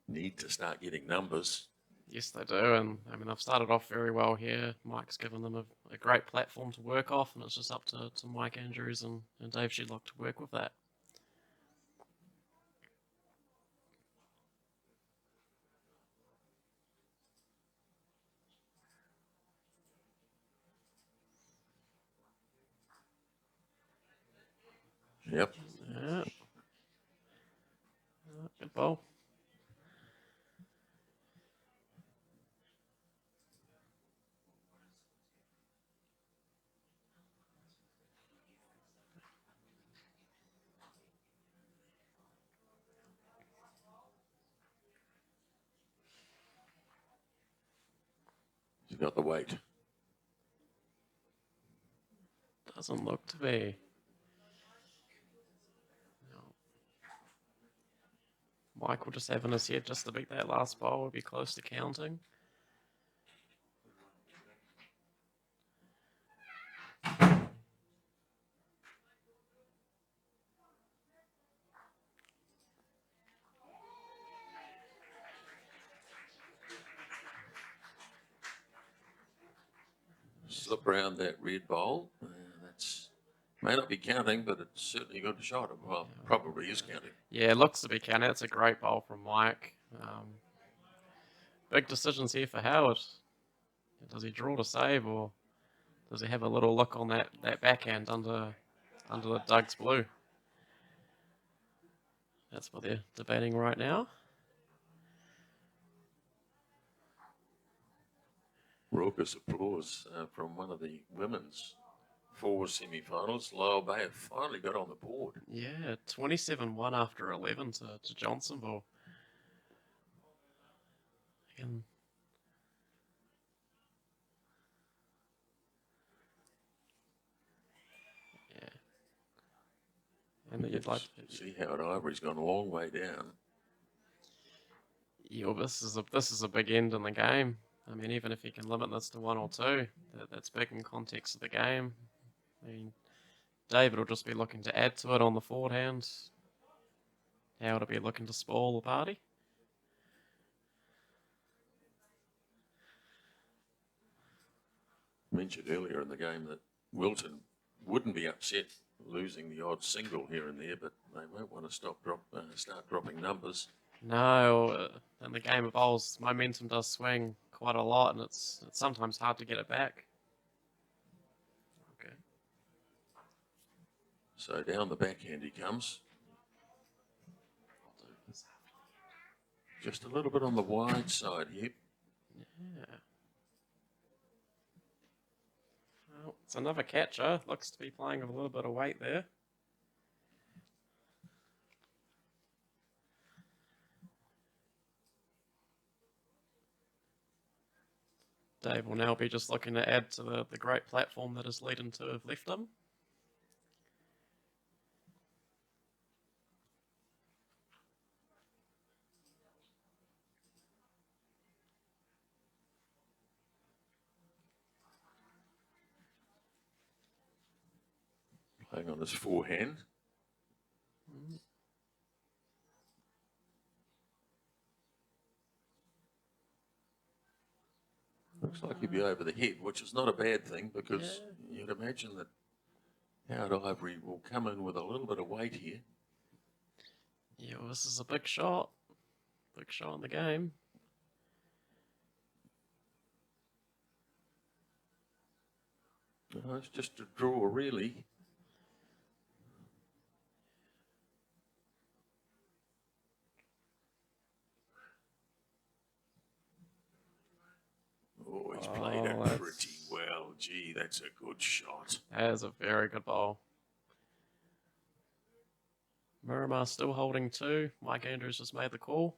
need to start getting numbers. Yes, they do, and I mean they've started off very well here. Mike's given them a great platform to work off, and it's just up to Mike Andrews and Dave Shedlock to work with that. Yep. Yeah. Good bowl. He's got the weight. Doesn't look to be. No. Mike will just have in his head just to beat that last bowl, will be close to counting. Slip around that red bowl. That's may not be counting, but it's certainly a good shot. Well, probably is counting. Yeah, it looks to be counting. It's a great bowl from Mike. Big decisions here for Howard. Does he draw to save, or does he have a little look on that backhand under the Doug's blue? That's what they're debating right now. Raucous applause from one of the women's four semi-finals. Lyle Bay have finally got on the board. Yeah, 27-1 after 11 to Johnsonville. And yeah. And you'd like to see Howard Ivory's gone a long way down. Yeah, well, this is a big end in the game. I mean, even if he can limit this to one or two, that's big in context of the game. I mean, David will just be looking to add to it on the forward hand. Howard will be looking to spoil the party. Mentioned earlier in the game that Wilton wouldn't be upset losing the odd single here and there, but they won't want to start dropping numbers. No, in the game of bowls, momentum does swing quite a lot, and it's sometimes hard to get it back. Okay. So down the backhand he comes. Just a little bit on the wide side here. Yeah. Well, it's another catcher. Looks to be playing with a little bit of weight there. Dave will now be just looking to add to the great platform that is leading to have left him. playing on his forehand. Looks like he'll be over the head, which is not a bad thing because you'd imagine that Howard Ivory will come in with a little bit of weight here. Yeah, well, this is a big shot. Big shot in the game. No, it's just a draw, really. Oh, he's played it pretty well. Gee, that's a good shot. That is a very good ball. Miramar still holding 2. Mike Andrews just made the call.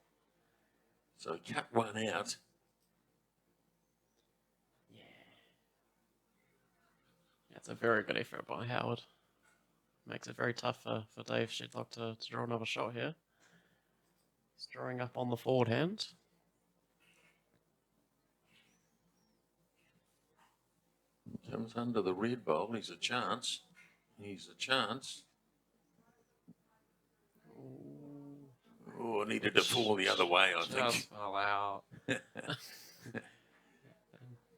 So cut one out. That's a very good effort by Howard. Makes it very tough for Dave Shedlock to draw another shot here. He's drawing up on the forward hand. Comes under the red bowl. He's a chance. He's a chance. Oh, needed to fall the other way, I think. Just fell out.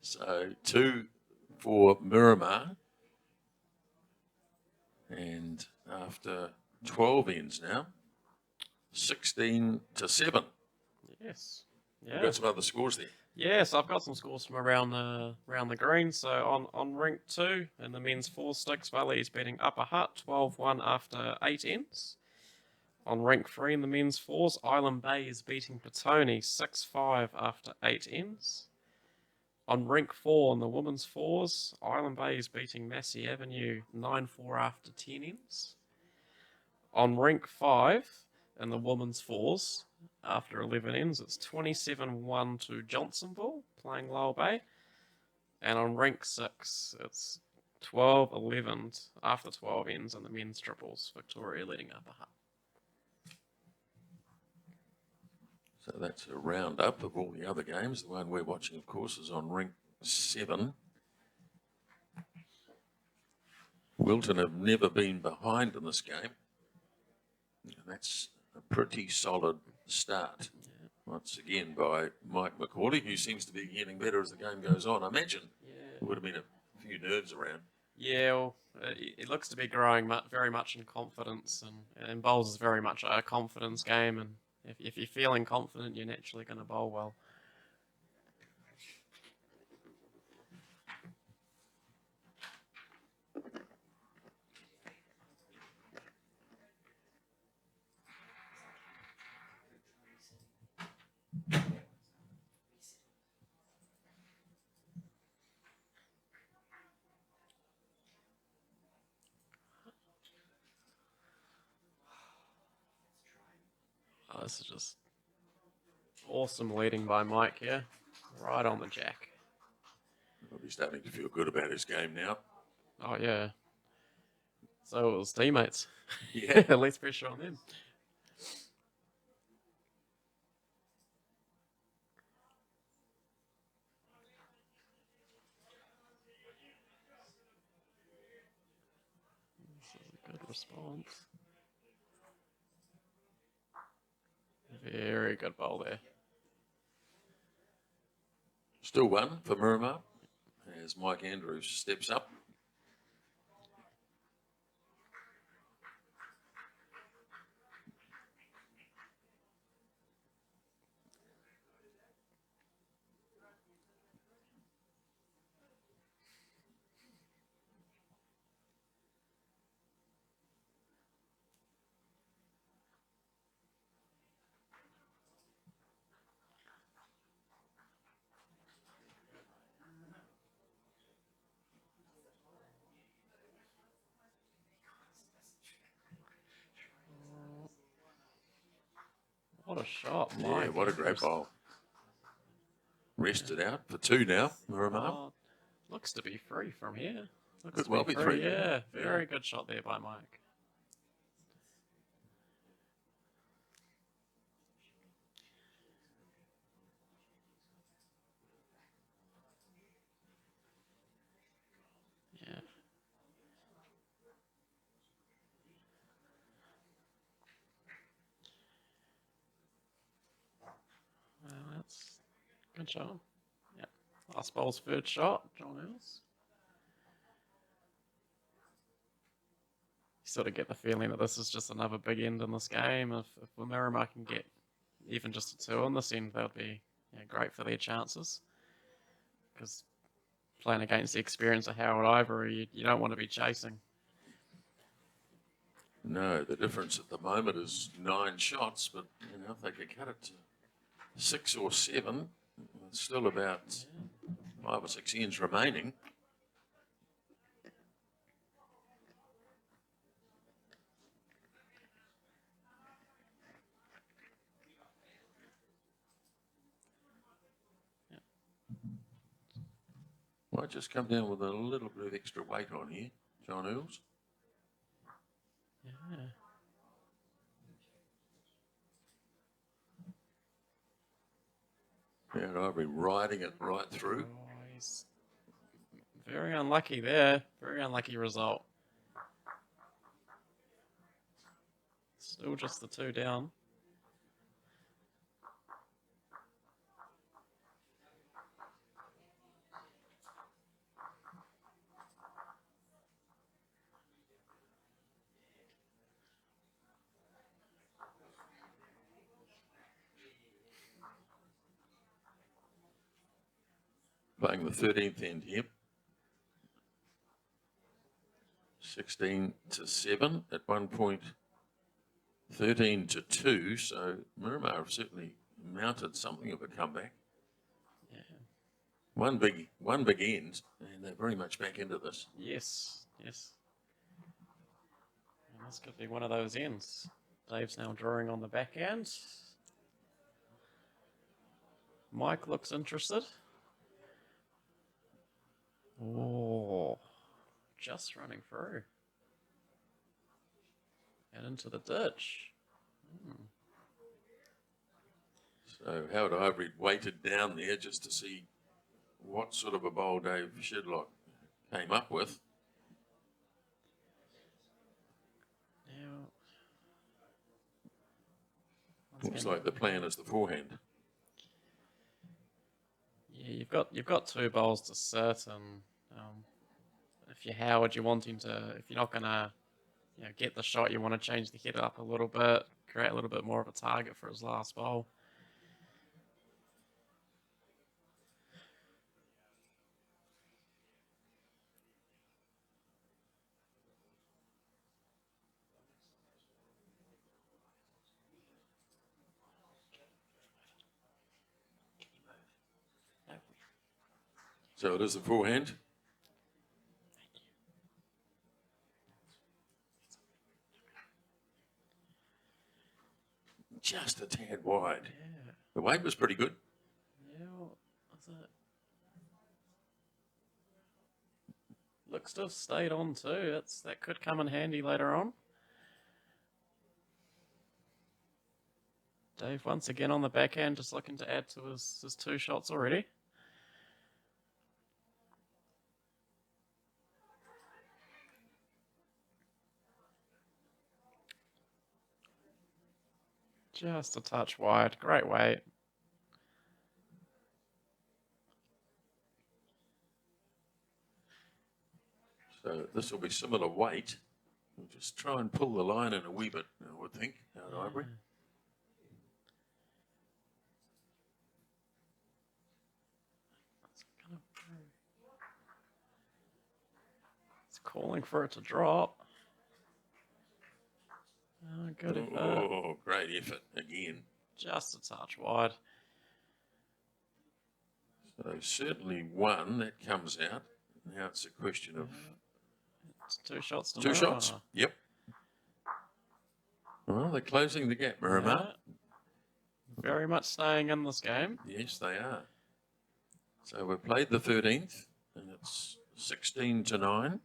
So 2 for Miramar. And after 12 ends now, 16-7. Yes. We've got some other scores there. Yes, I've got some scores from around the green. So on rink 2 in the men's 4 sticks, Valley is beating Upper Hutt 12-1 after 8 ends. On rink 3 in the men's 4s, Island Bay is beating Petone 6-5 after 8 ends. On rink 4 in the women's 4s, Island Bay is beating Massey Avenue 9-4 after 10 ends. On rink 5 in the women's 4s, after 11 ends, it's 27-1 to Johnsonville, playing Lower Bay. And on rink 6, it's 12-11 after 12 ends in the men's triples, Victoria leading Upper Hutt. So that's a roundup of all the other games. The one we're watching, of course, is on rink 7. Wilton have never been behind in this game. And that's a pretty solid start. Once again by Mike McCauley, who seems to be getting better as the game goes on. I imagine there would have been a few nerves around. Yeah, well, it looks to be growing very much in confidence, and bowls is very much a confidence game, and if you're feeling confident, you're naturally going to bowl well. Oh, this is just awesome leading by Mike here. Right on the jack. Well, he's starting to feel good about his game now. Oh, yeah. So it was teammates. Yeah. Less pressure on them. This is a good response. Very good bowl there. Still 1 for Miramar as Mike Andrews steps up. What a shot, Yeah, Mike. what a great bowl. Rested out for 2 now, Miramar. Oh, looks to be free from here. Looks Could to well be free. Yeah, very good shot there by Mike. Yeah. Good shot. Yeah. Last ball's third shot, John Earls. You sort of get the feeling that this is just another big end in this game. If the Miramar can get even just a 2 on this end, that would be great for their chances. Because playing against the experience of Howard Ivory, you don't want to be chasing. No, the difference at the moment is 9 shots, but if they could cut it to 6 or 7, there's still about 5 or 6 ends remaining. Might just come down with a little bit of extra weight on here, John Earls. Yeah. And I'll be riding it right through. Oh, he's very unlucky there. Very unlucky result. Still just the 2 down. Playing the 13th end here. 16 to 7 at one point. 13 to 2. So Miramar have certainly mounted something of a comeback. Yeah. One big end, and they're very much back into this. Yes. Yes. And this could be one of those ends. Dave's now drawing on the backhand. Mike looks interested. Oh, just running through. And into the ditch. So Howard Ivory waited down there just to see what sort of a bowl Dave Shidlock came up with. Now, Looks like the plan is the forehand. yeah, you've got 2 bowls to sit, and if you're Howard, you're wanting to. If you're not gonna, get the shot, you want to change the head up a little bit, create a little bit more of a target for his last bowl. So it is the forehand. Just a tad wide. Yeah. The weight was pretty good. Yeah. What's that? Looks to have stayed on too. That could come in handy later on. Dave once again on the backhand, just looking to add to his 2 shots already. Just a touch wide. Great weight. So this will be similar weight. We'll just try and pull the line in a wee bit, I would think, Howard Ivory. It's calling for it to drop. Oh, good effort. Oh, great effort again. Just a touch wide. So certainly one that comes out. Now it's a question of It's 2 shots to 2 Miramar. shots. Yep. Well, they're closing the gap, Miramar. Yeah. Very much staying in this game. Yes, they are. So we've played the 13th, and it's 16 to 9.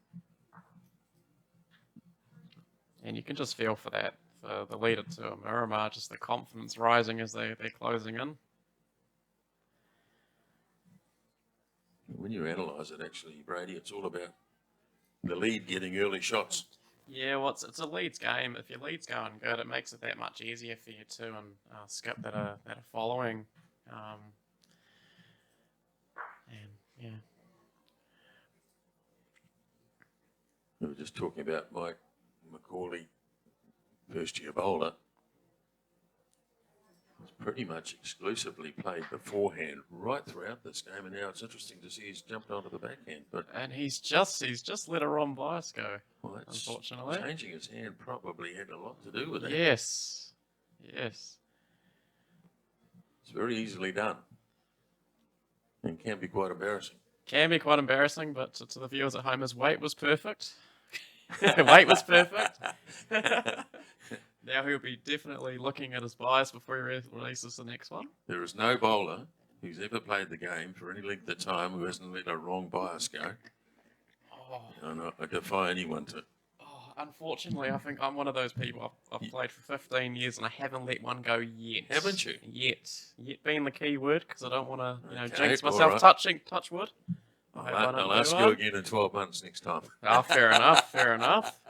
And you can just feel for that, for the leader to Miramar, just the confidence rising as they're closing in. When you analyse it, actually, Brady, it's all about the lead getting early shots. Yeah, well, it's a leads game. If your lead's going good, it makes it that much easier for you to skip that are following. Yeah. We were just talking about Mike McCauley, first year bowler. He's pretty much exclusively played the forehand right throughout this game, and now it's interesting to see he's jumped onto the backhand. But And he's just let a wrong bias go. well, that's Unfortunately. changing his hand probably had a lot to do with it. Yes. Yes. It's very easily done, and can be quite embarrassing. Can be quite embarrassing, but to the viewers at home, his weight was perfect. Weight was perfect. Now he'll be definitely looking at his bias before he releases the next one. There is no bowler who's ever played the game for any length of time who hasn't let a wrong bias go. Oh, And I defy anyone to. unfortunately, I think I'm one of those people. I've played for 15 years and I haven't let one go yet. Haven't you? Yet being the key word, because I don't want to, Okay, jinx myself alright. touch wood. I hope I don't I'll do ask one. you again in 12 months next time. Ah, fair enough, fair enough.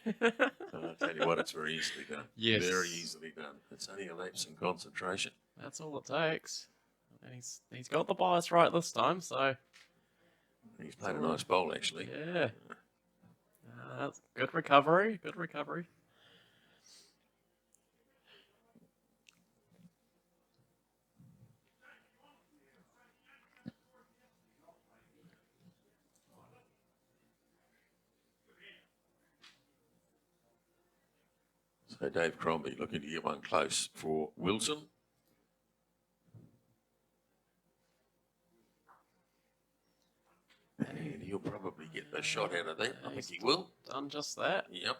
I'll tell you what, it's very easily done. Yes. Very easily done. It's only a lapse in concentration. That's all it takes. And he's got the bias right this time, so He's played a nice bowl, actually. yeah. That's good recovery, good recovery. So Dave Crombie looking to get one close for Wilson. And he'll probably get the shot out of that. I think he will. Done just that. Yep.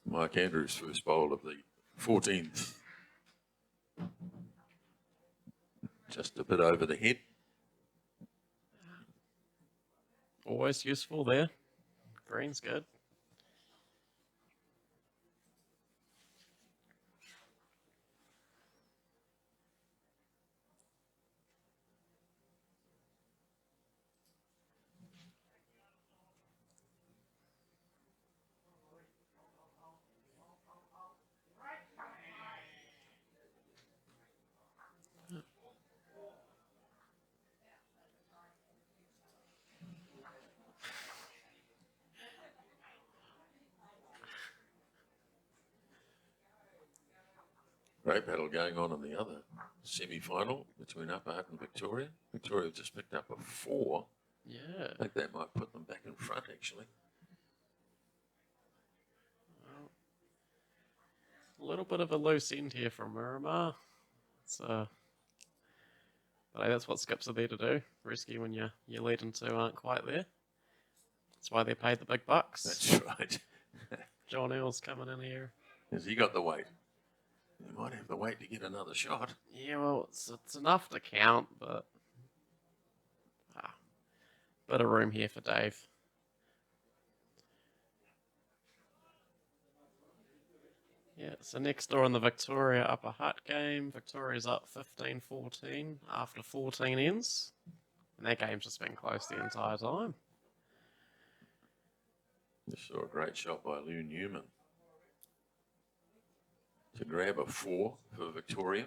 Mike Andrews, first bowl of the 14th. Just a bit over the head. Always useful there. Green's good. Great battle going on in the other semi-final between Upper Hutt and Victoria. Victoria have just picked up a 4. Yeah. I think that might put them back in front, actually. A little bit of a loose end here from Miramar. It's but that's what skips are there to do. Rescue when your lead and two aren't quite there. That's why they paid the big bucks. That's right. John Earls coming in here. Has he got the weight? He might have the weight to get another shot. Yeah, well, it's enough to count, but bit of room here for Dave. Yeah, so next door in the Victoria Upper Hutt game, Victoria's up 15-14 after 14 ends. And that game's just been close the entire time. Just saw a great shot by Lou Newman to grab a 4 for Victoria.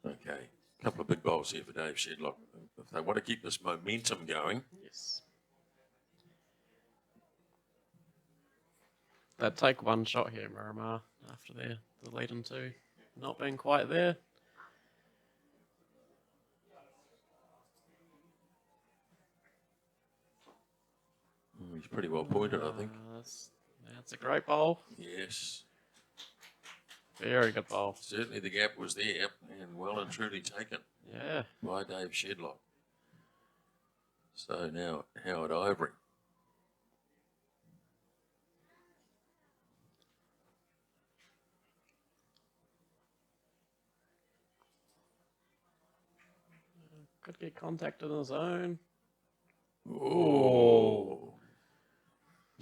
Okay, a couple of big bowls here for Dave Shedlock. If they want to keep this momentum going, Yes. They'd take one shot here, Miramar, after the lead in two not being quite there. he's pretty well pointed, I think. That's a great bowl. Yes, Very good bowl. certainly the gap was there and well and truly taken Yeah. by Dave Shedlock. So now Howard Ivory. Could get contact in his own. Oh,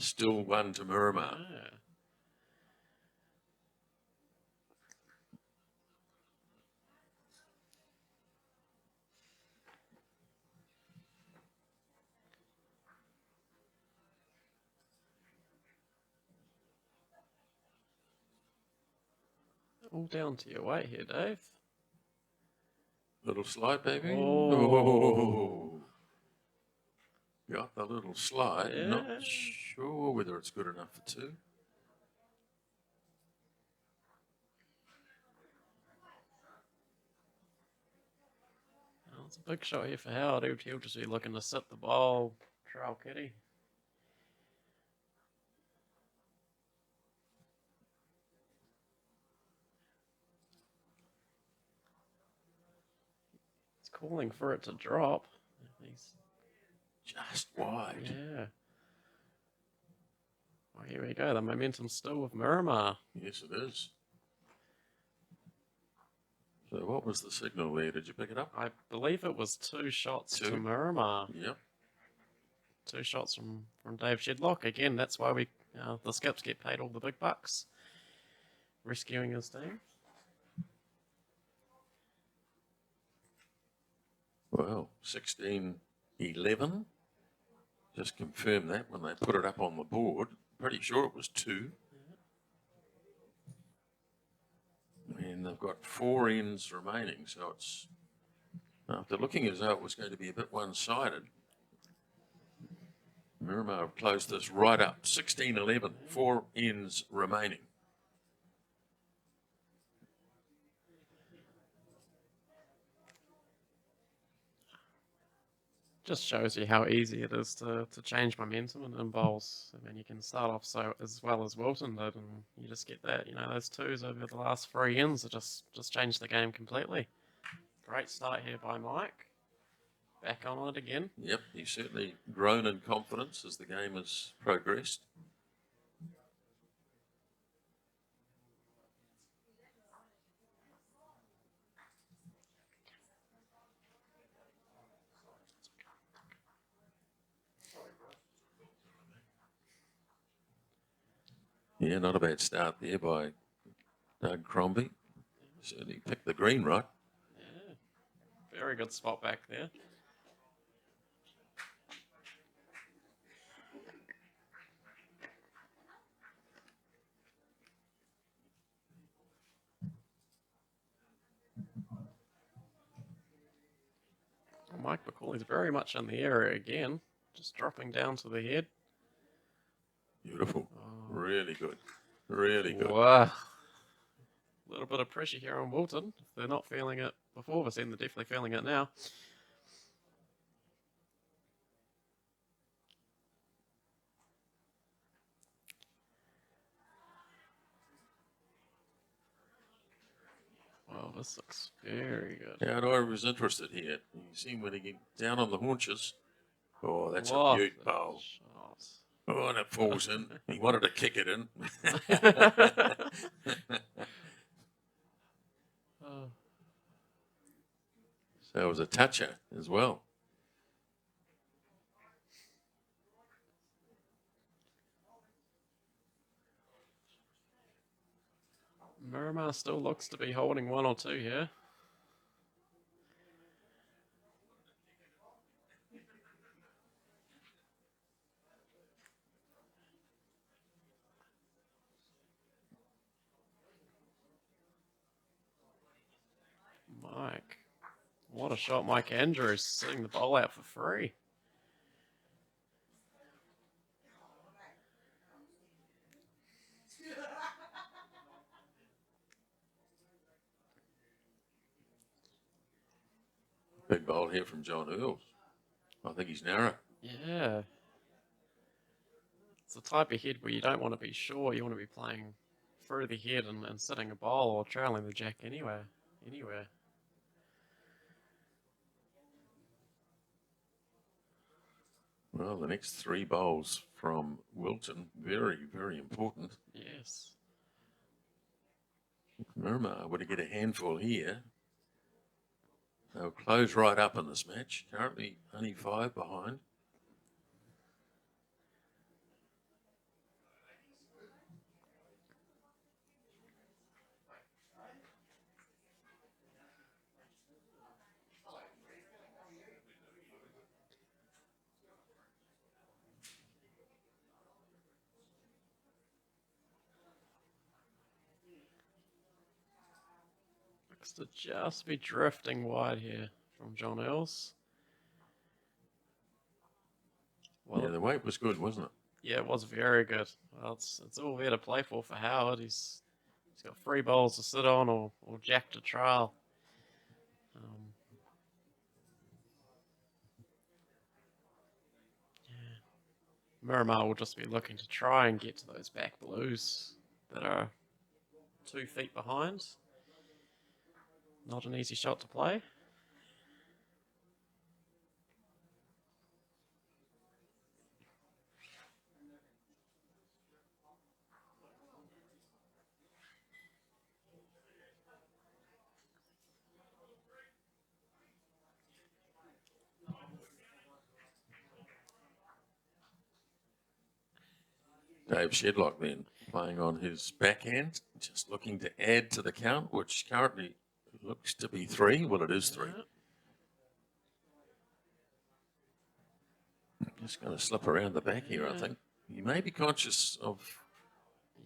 Still 1 to Miramar. Yeah. All down to your weight here, Dave. Little slide, baby. Oh. Oh. Got the little slide. Yeah. Not sure whether it's good enough for 2. Well, it's a big shot here for Howard. He'll just be looking to sit the ball, trail kitty. He's calling for it to drop. He's, Just wide. yeah. Well, here we go. The momentum's still with Miramar. Yes, it is. So what was the signal there? Did you pick it up? I believe it was 2 shots to 2? Miramar. Yep. 2 shots from Dave Shedlock. Again, that's why the skips get paid all the big bucks. Rescuing his team. Well, 16-11. Just confirm that when they put it up on the board. Pretty sure it was 2. And they've got 4 ends remaining, so it's, after looking as though it was going to be a bit one-sided, Miramar have closed this right up. 16-11, 4 ends remaining. Just shows you how easy it is to change momentum in bowls. I mean, you can start off so as well as Wilton did, and you just get that. You know, those 2s over the last 3 ends that just changed the game completely. Great start here by Mike. Back on it again. Yep, he's certainly grown in confidence as the game has progressed. Yeah, not a bad start there by Doug Crombie. Certainly picked the green right. Yeah, very good spot back there. Mike McCauley's very much in the area again, just dropping down to the head. Beautiful. Oh. Really good. Really good. Wow. A little bit of pressure here on Wilton. If they're not feeling it before this end, they're definitely feeling it now. Wow, this looks very good. Yeah, and I was interested here. You see when he get down on the haunches. Oh, that's Wow, a beaut bowl. shot. Oh, and it falls in. He wanted to kick it in. Oh. So it was a toucher as well. Miramar still looks to be holding 1 or 2 here. Mike. What a shot, Mike Andrews, sitting the bowl out for free. Big bowl here from John Earls. I think he's narrow. Yeah. It's the type of head where you don't want to be sure. You want to be playing through the head and sitting a bowl or trailing the jack anywhere. Well, the next 3 bowls from Wilton, very, very important. Yes. Miramar were to get a handful here, they'll close right up in this match. Currently only 5 behind. Looks to just be drifting wide here from John Earls. Well, Yeah, the weight was good, wasn't it? yeah, it was very good. Well, it's all there to play for Howard. He's got 3 bowls to sit on or jack to trail. Miramar will just be looking to try and get to those back blues that are 2 feet behind. Not an easy shot to play. Dave Shedlock then playing on his backhand, just looking to add to the count, which currently looks to be 3. Well, it is 3. Just going to slip around the back here, I think. You may be conscious of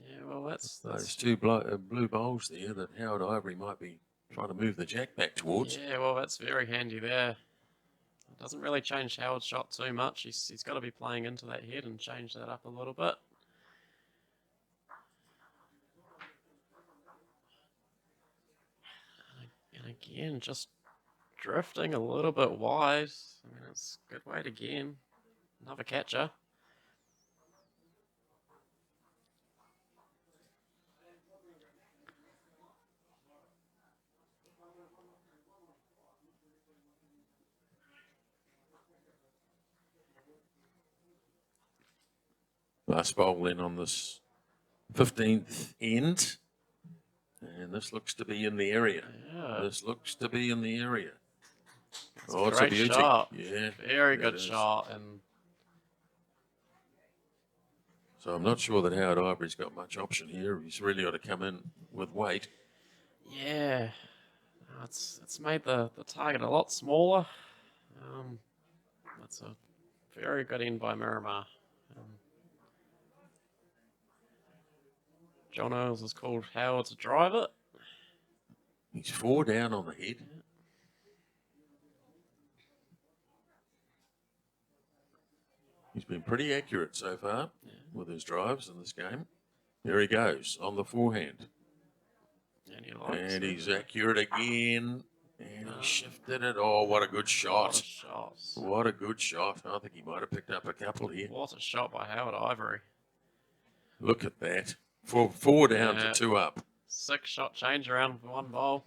Yeah, well, that's those 2 blue bowls there that Howard Ivory might be trying to move the jack back towards. yeah, well, that's very handy there. It doesn't really change Howard's shot too much. He's got to be playing into that head and change that up a little bit. And again, just drifting a little bit wide. I mean, it's a good weight again. Another catcher. Last bowl then on this 15th end. And this looks to be in the area. Yeah. This looks to be in the area. It's Oh, a it's a great beauty. shot. Yeah. Very it good is. shot. And So I'm not sure that Howard Ivory's got much option here. He's really got to come in with weight. yeah, it's made the target a lot smaller. That's a very good end by Miramar. John Earls has called Howard to drive it. He's 4 down on the head. He's been pretty accurate so far with his drives in this game. There he goes on the forehand. And he's accurate again. And he shifted it. Oh, what a good shot. What a shot. What a good shot. I think he might have picked up a couple here. What a shot by Howard Ivory. Look at that. 4 down Yeah. to 2 up. 6-shot change around for 1 bowl.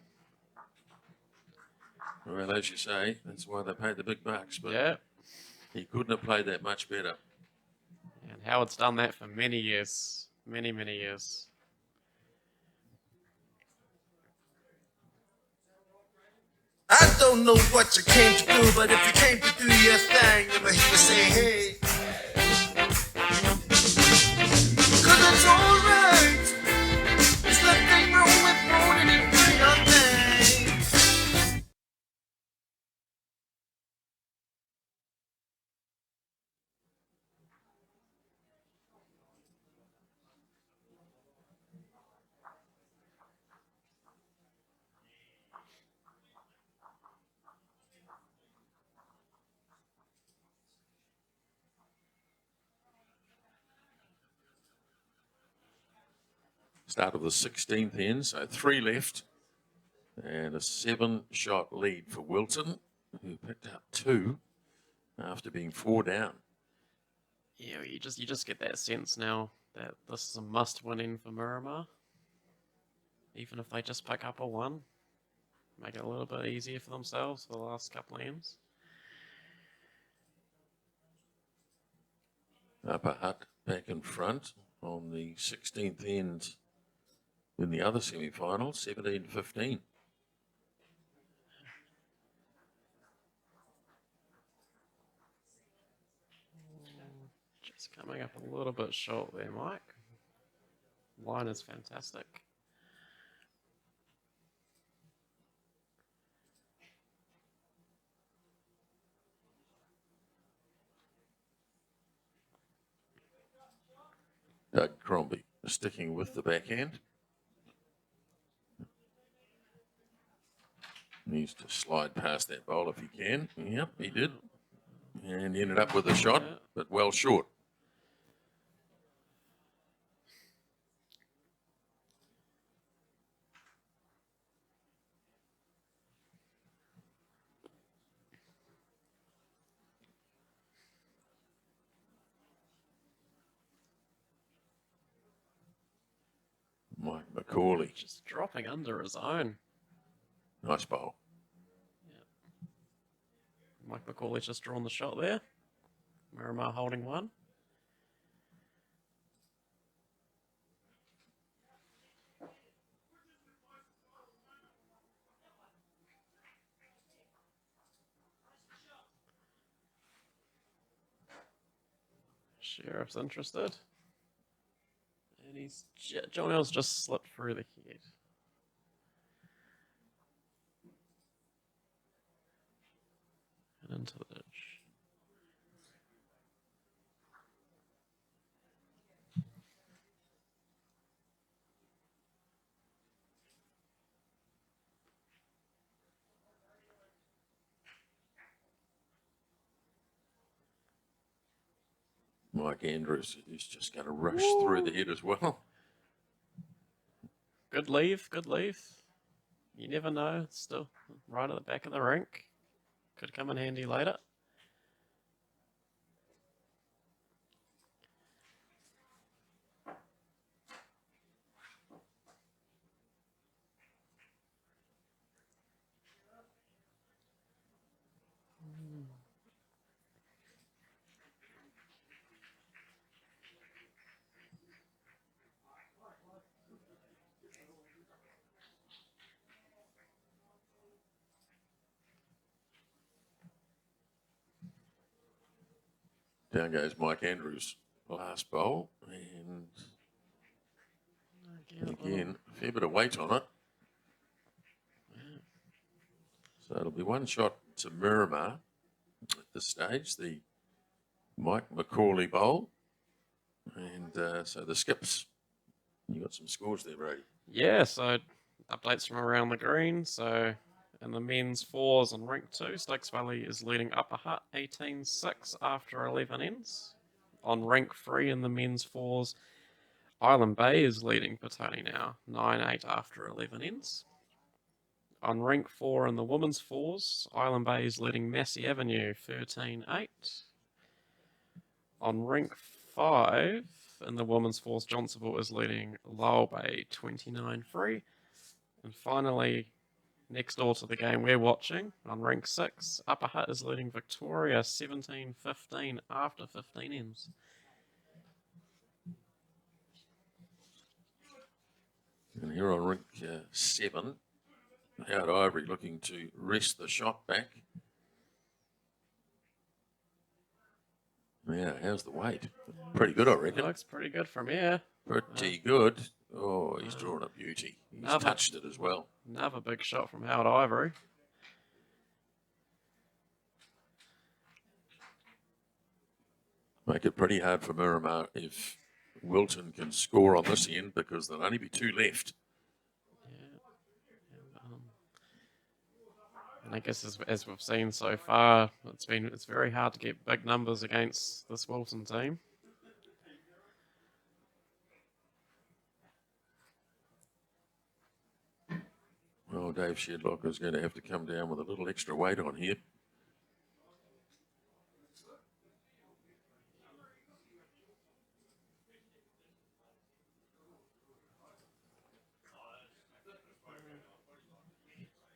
Well, as you say, that's why they paid the big bucks. But Yeah. he couldn't have played that much better. And Howard's done that for many years. Many, many years. I don't know what you came to do, but if you came to do your thing, you must say hey. 'Cause it's alright. There's nothing wrong with wanting to do your thing. Start of the 16th end, so 3 left. And a 7-shot lead for Wilton, who picked up 2 after being 4 down. Yeah, you just get that sense now that this is a must-win in for Miramar. Even if they just pick up a 1, make it a little bit easier for themselves for the last couple of ends. Upper Hutt back in front on the 16th end in the other semi-final, 17-15. Just coming up a little bit short there, Mike. Line is fantastic. Doug Crombie sticking with the backhand. Needs to slide past that bowl if he can. Yep, he did. And ended up with a shot, Yeah. but well short. Mike McCauley. Just dropping under his own. Nice bowl. Mike McCauley's just drawn the shot there. Miramar holding one. Sheriff's interested. And John L's just slipped through the head. And into the ditch. Mike Andrews is just going to rush through the head as well. Good leave, good leave. You never know. It's still right at the back of the rink. Could come in handy later. Down goes Mike Andrews' last bowl. And again, a fair bit of weight on it. So it'll be one shot to Miramar at this stage, the Mike McCauley bowl. And so the skips, you got some scores there, Brady. Yeah, so updates from around the green. So in the men's fours on rink 2, Stakes Valley is leading Upper Hutt 18-6 after 11 ends. On rink 3 in the men's fours, Island Bay is leading Petone now 9-8 after 11 ends. On rink 4 in the women's fours, Island Bay is leading Massey Avenue 13-8. On rink 5 in the women's fours, Johnsonville is leading Lowell Bay 29-3. And finally, next door to the game we're watching, on rink 6, Upper Hutt is leading Victoria 17-15 after 15 ends. And here on rink 7, Howard Ivory looking to rest the shot back. Yeah, how's the weight? Pretty good, I reckon. Looks pretty good from here. Pretty good. Oh, he's drawn a beauty. He's Another- touched it as well. Another big shot from Howard Ivory. Make it pretty hard for Miramar if Wilton can score on this end because there'll only be 2 left. And I guess as we've seen so far, it's very hard to get big numbers against this Wilton team. Well, Dave Shedlock is going to have to come down with a little extra weight on here.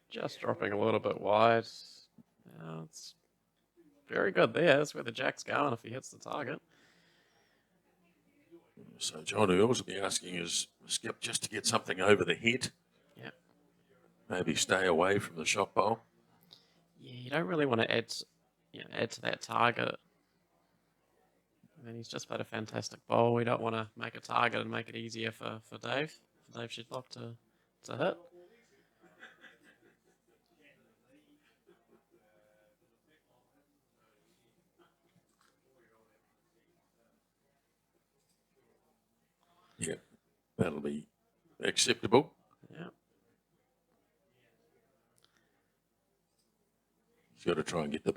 Just dropping a little bit wide. It's very good there. That's where the jack's going if he hits the target. So John Earls will be asking his skip just to get something over the head. Yep. Maybe stay away from the shot bowl. Yeah, you don't really want to add to that target. And he's just played a fantastic bowl. We don't want to make a target and make it easier for Dave Shedlock to hit. Yeah, that'll be acceptable. Yeah. He's got to try and get the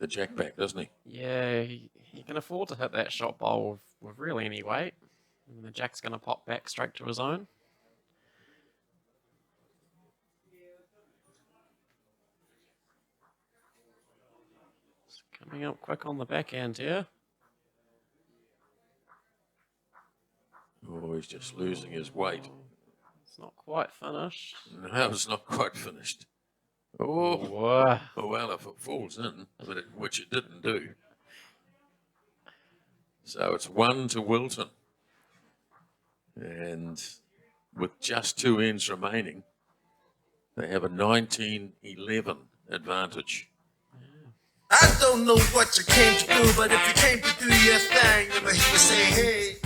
jack back, doesn't he? Yeah, he can afford to hit that shot bowl with really any weight. And the jack's going to pop back straight to his own. It's coming up quick on the backhand here. Oh, he's just losing his weight. It's not quite finished. No, it's not quite finished. Oh, Whoa. well, if it falls in, which it didn't do. So it's 1 to Wilton. And with just 2 ends remaining, they have a 19-11 advantage. I don't know what you came to do, but if you came to do your thing, let me hear you say, hey.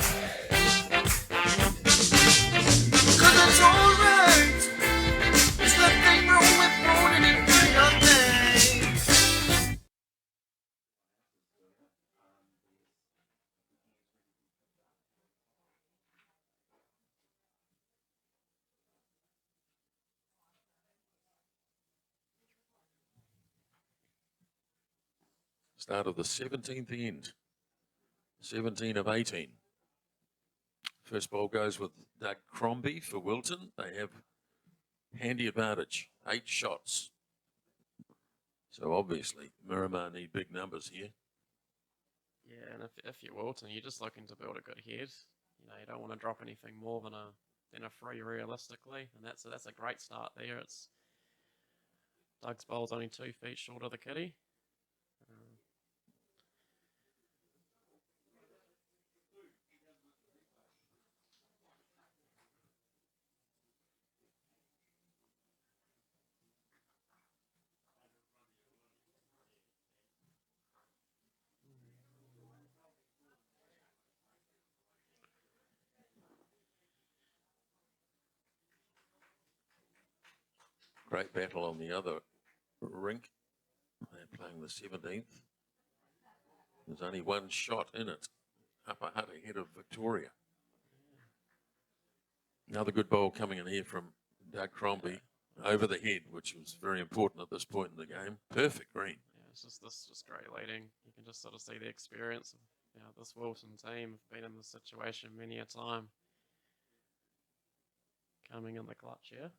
'Cause it's alright. There's nothing wrong with wanting to do your thing. Start of the 17th end. 17 of 18. First ball goes with Doug Crombie for Wilton. They have handy advantage, 8 shots. So obviously, Miramar need big numbers here. Yeah, and if you're Wilton, you're just looking to build a good head. You know, you don't want to drop anything more than a 3 realistically, and that's a great start there. It's Doug's bowl's only 2 feet short of the kitty. Great battle on the other rink. They're playing the 17th. There's only 1 shot in it. Upper Hutt ahead of Victoria. Another good bowl coming in here from Doug Crombie over the head, which was very important at this point in the game. Perfect green. Yeah, it's just great leading. You can just sort of see the experience of this Wilton team have been in this situation many a time. Coming in the clutch here.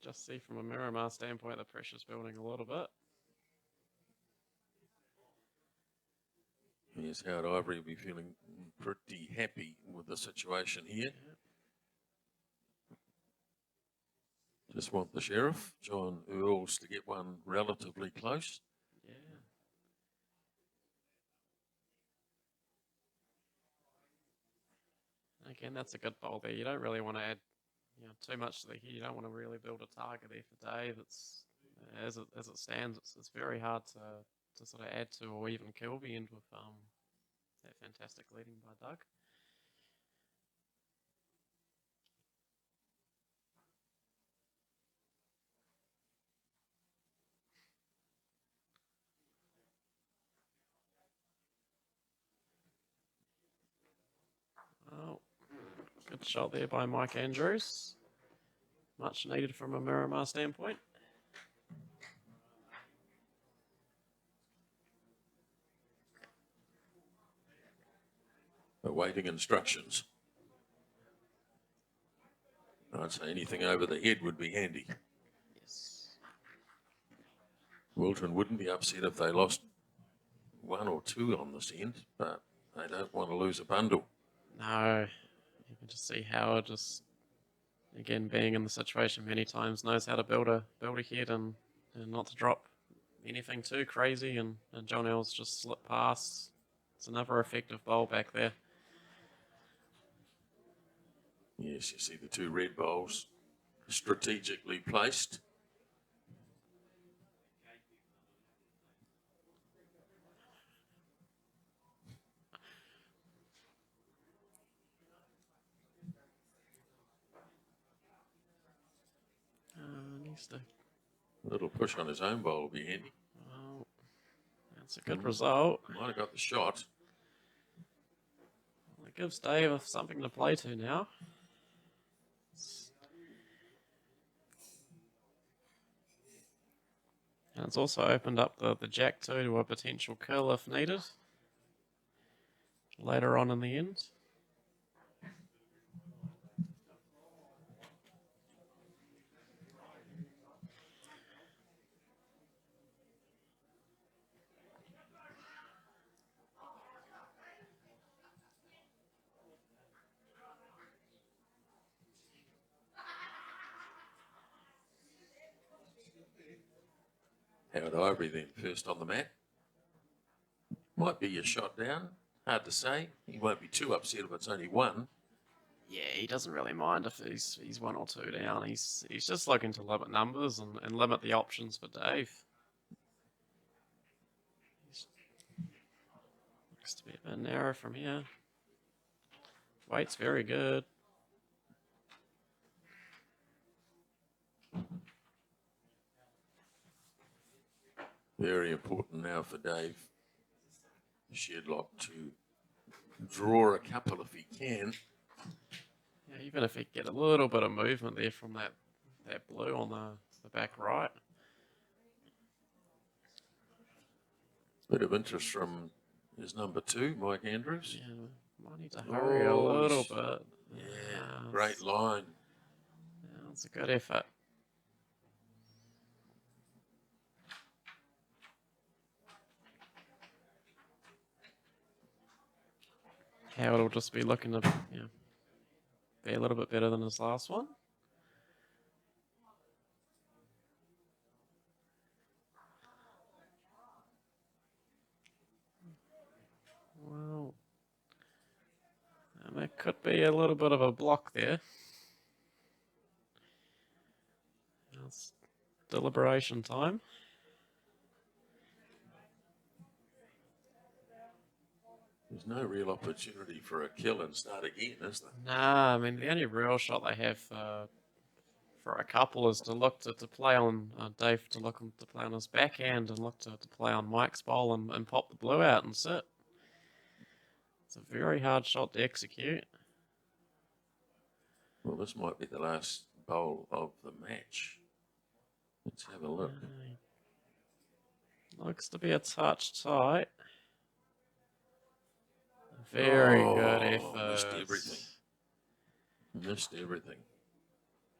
Just see from a Miramar standpoint, the pressure's building a little bit. Here's Howard Ivory will be feeling pretty happy with the situation here. Just want the sheriff, John Earls, to get one relatively close. Yeah. Again, that's a good bowl there. You don't really want to add too much to the head. You don't want to really build a target there for Dave. It's as it stands, it's very hard to sort of add to or even kill the end with that fantastic leading by Doug. Oh, good shot there by Mike Andrews. Much needed from a Miramar standpoint. Awaiting instructions. I'd say anything over the head would be handy. Yes. Wilton wouldn't be upset if they lost 1 or 2 on this end, but they don't want to lose a bundle. No, you can just see Howard just again being in the situation many times knows how to build a head and not to drop anything too crazy, and John Earls just slipped past. It's another effective bowl back there. Yes, you see the 2 red bowls strategically placed. Needs to. A little push on his own bowl will be handy. Well, It's a good result. Might have got the shot. It gives Dave something to play to now. And it's also opened up the Jack 2 to a potential kill if needed. Later on in the end. Howard Ivory then first on the mat. Might be a shot down. Hard to say. He won't be too upset if it's only one. Yeah, he doesn't really mind if he's 1 or 2 down. He's just looking to limit numbers and limit the options for Dave. Looks to be a bit narrow from here. Weight's very good. Very important now for Dave Shedlock to draw a couple if he can. Yeah, even if he get a little bit of movement there from that blue on the back right. Bit of interest from his number 2, Mike Andrews. Yeah, might need to hurry a little bit. Yeah, great line. Yeah, it's a good effort. Howard will just be looking to be a little bit better than his last one. Well, and there could be a little bit of a block there. It's deliberation time. There's no real opportunity for a kill and start again, is there? Nah, I mean, the only real shot they have for a couple is to look to play on Dave, to look to play on his backhand and look to play on Mike's bowl and pop the blue out and sit. It's a very hard shot to execute. Well, this might be the last bowl of the match. Let's have a look. Looks to be a touch tight. Very good effort. Missed everything. Missed everything.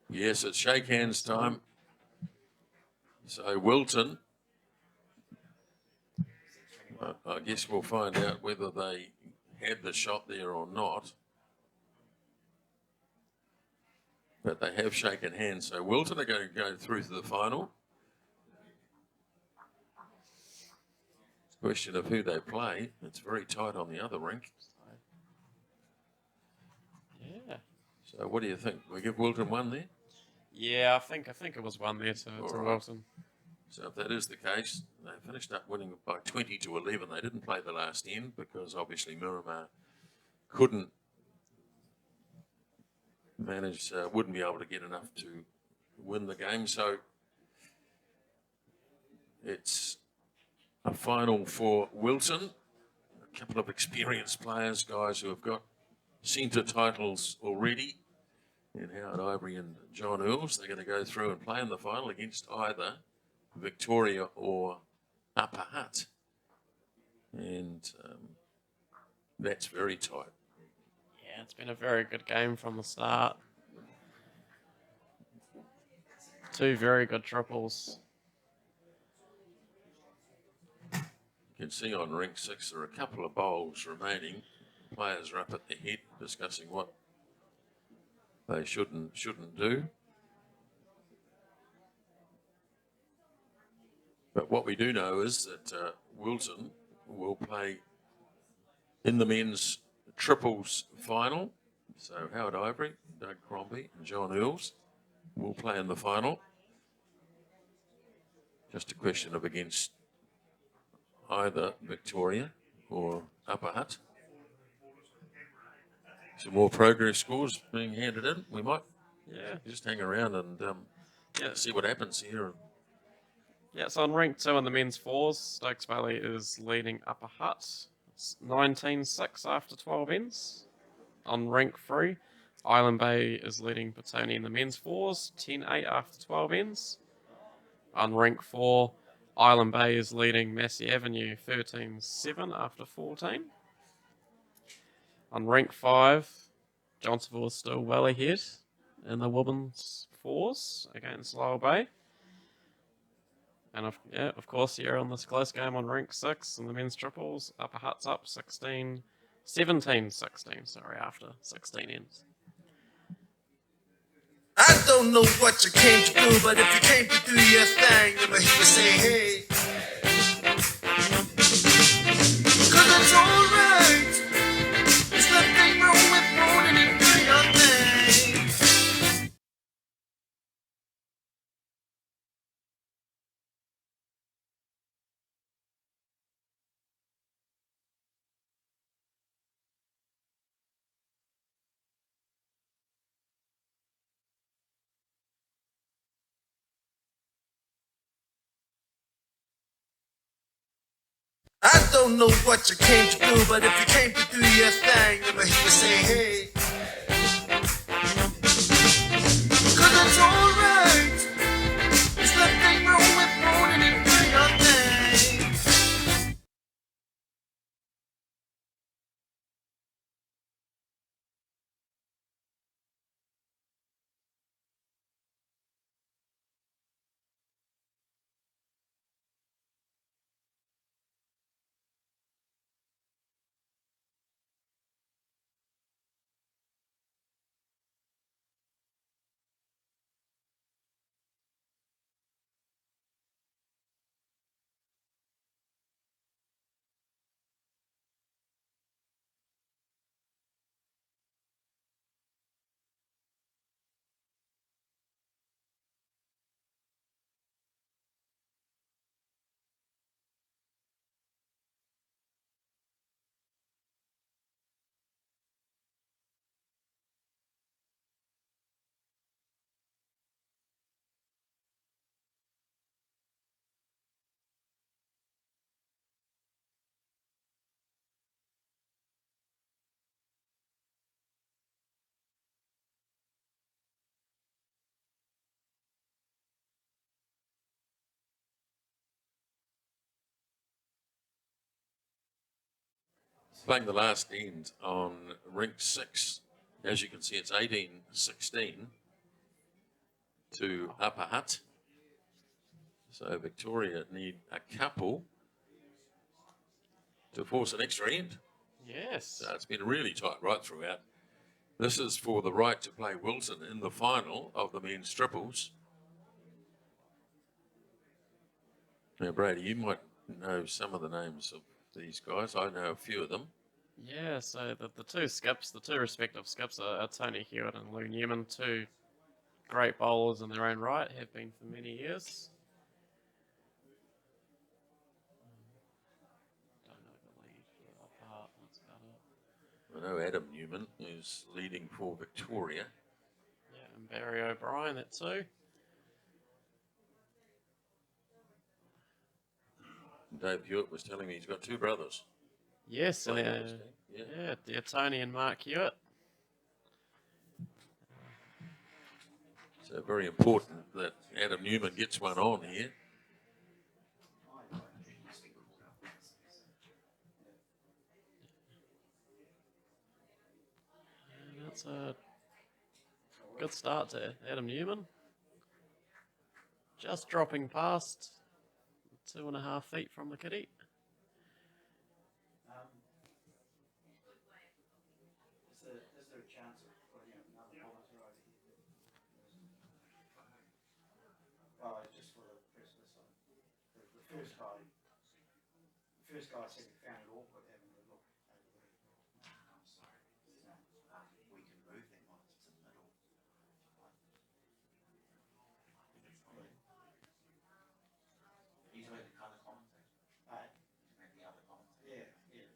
Yes, it's shake hands time. So Wilton, I guess we'll find out whether they had the shot there or not. But they have shaken hands. So Wilton are going to go through to the final. It's a question of who they play. It's very tight on the other rink. Yeah. So what do you think? We give Wilton 1 there? Yeah, I think it was 1 there to right. Wilton. So if that is the case, they finished up winning by 20-11. They didn't play the last end because obviously Miramar couldn't manage, wouldn't be able to get enough to win the game. So it's a final for Wilton. A couple of experienced players, guys who have got centre titles already, and Howard Ivory and John Earls. They're going to go through and play in the final against either Victoria or Upper Hutt. And that's very tight. Yeah, it's been a very good game from the start. 2 very good triples. You can see on rink 6 there are a couple of bowls remaining. Players are up at the head discussing what they shouldn't do. But what we do know is that Wilton will play in the men's triples final. So Howard Ivory, Doug Crombie and John Earls will play in the final. Just a question of against either Victoria or Upper Hutt. Some more progress scores being handed in. We might just hang around and see what happens here. Yeah, so on rank 2 in the men's fours, Stokes Bailey is leading Upper Hutt. It's 19-6 after 12 ends. On rank 3, Island Bay is leading Petone in the men's fours, 10-8 after 12 ends. On rank 4, Island Bay is leading Massey Avenue 13-7 after 14. On rank 5, Johnsonville is still well ahead in the women's fours against Lowell Bay. And of course, here on this close game on rank 6 in the men's triples, Upper Hutt's up 17-16, after 16 ends. I don't know what you came to do, but if you came to do your thing, let me hear you say, hey. 'Cause it's alright. There's nothing wrong with wanting to do your thing. I don't know what you came to do, but if you came to do your thing, let me hear you say, hey. 'Cause it's alright. There's nothing wrong with wanting to do your thing. Playing the last end on rink 6. As you can see, it's 18-16 to Upper Hutt. So Victoria need a couple to force an extra end. Yes. So it's been really tight right throughout. This is for the right to play Wilson in the final of the men's triples. Now, Brady, you might know some of the names of these guys. I know a few of them. Yeah, so the two skips, the two respective skips are Tony Hewitt and Lou Newman, two great bowlers in their own right, have been for many years. Don't know the lead for Upper Hutt, that's about it. I know Adam Newman is leading for Victoria. Yeah, and Barry O'Brien at two. Dave Hewitt was telling me he's got two brothers. Yes, and playing on this team. yeah, Tony and Mark Hewitt. So very important that Adam Newman gets one on here. And that's a good start to Adam Newman. Just dropping past 2.5 feet from the kitty. Is there a chance of putting another monitor over here? Well, just for the press this one. The first guy said he found it awkward having to look over there. I'm sorry. No, we can move them monitors in the middle. He's made the colour commentator. He's made the other commentator. Yeah.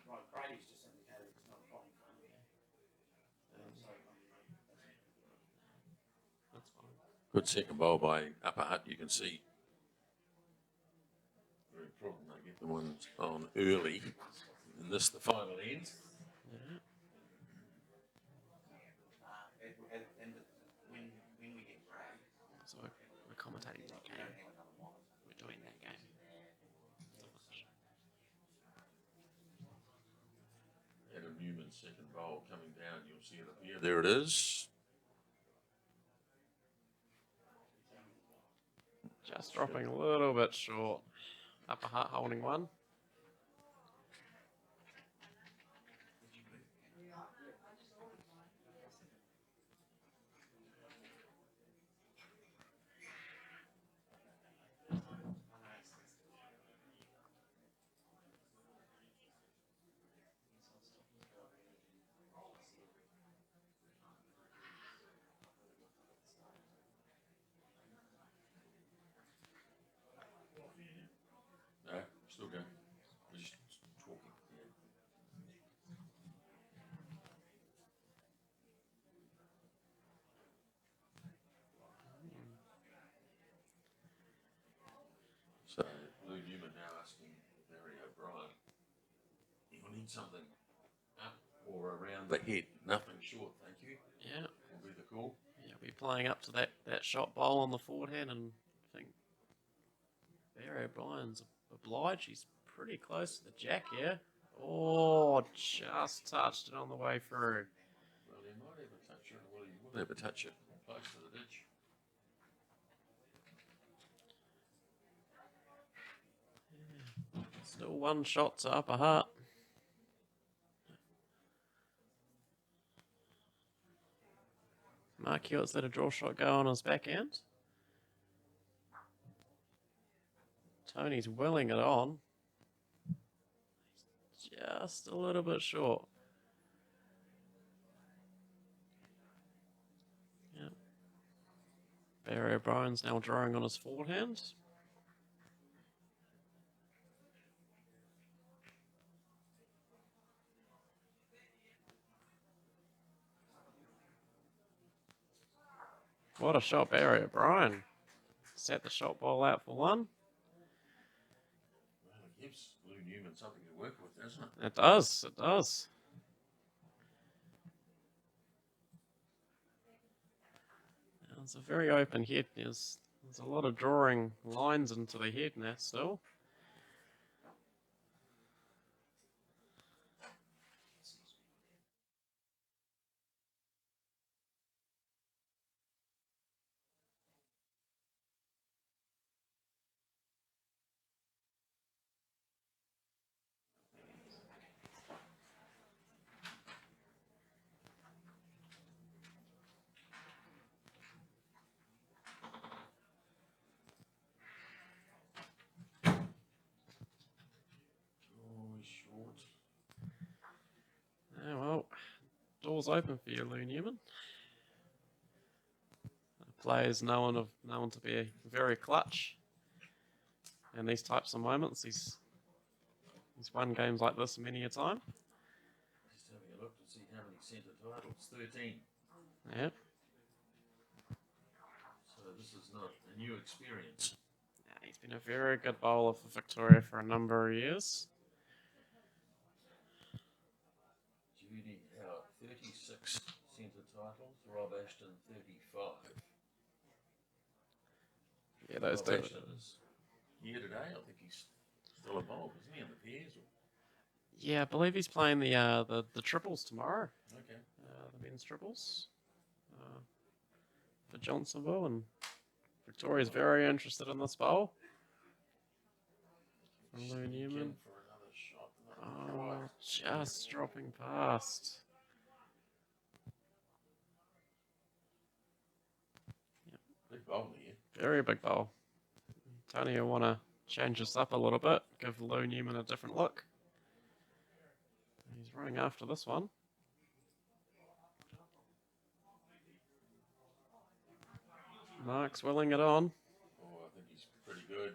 Right. Brady's just indicated it's not a problem for him. That's fine. Good second bowl by Upper Hutt, you can see. the ones on early. And this, the final end. Yeah. So we're commentating that game. We're doing that game. Adam Newman's second bowl coming down. You'll see it appear. There it is. Just dropping a little bit short. Upper heart holding one. No, still going. We're just talking. Yeah. So, Lou Newman now asking Barry O'Brien, you'll need something up or around the head. Nothing short, thank you. Yeah. Will be the call. Yeah, we're playing up to that shot bowl on the forehand, and I think Barry O'Brien's obliged. He's pretty close to the jack here. Oh, just touched it on the way through. Well, he might ever touch it. Well, he will ever touch it. Close to the ditch. Still one shot to upper heart. Mark Hewitt's let a draw shot go on his backhand. Tony's willing it on. Just a little bit short. Yep. Barry O'Brien's now drawing on his forehand. What a shot, Barry O'Brien. Set the shot ball out for one. Well, it gives Lou Newman something to work with, doesn't it? It does, it does. Now, it's a very open head. There's a lot of drawing lines into the head now still. Oh, he's short. Oh, well, doors open for you, Lou Newman. Players known to be very clutch in these types of moments. He's won games like this many a time. Just having a look to see how many centre titles. 13. Yeah. So this is not a new experience. Yeah, he's been a very good bowler for Victoria for a number of years. Judy Howard, 36 centre titles. Rob Ashton, 35. Yeah, those Rob two. Ashton is here today. I think he's still involved, isn't he, in the pairs? Or... Yeah, I believe he's playing the triples tomorrow. Okay. The men's triples for Johnsonville, and Victoria's very interested in this bowl. From Lou Newman. For another shot. Not Oh, quite. just dropping past. Big bowl here. Very big bowl. Tony will want to change this up a little bit, give Lou Newman a different look. He's running after this one. Mark's willing it on. Oh, I think he's pretty good.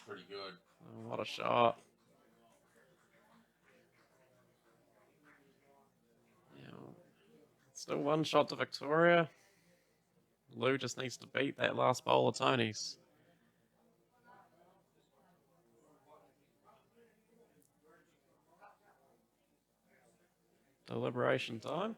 Oh, what a shot. Yeah, still one shot to Victoria. Lou just needs to beat that last bowl of Tony's. Deliberation time.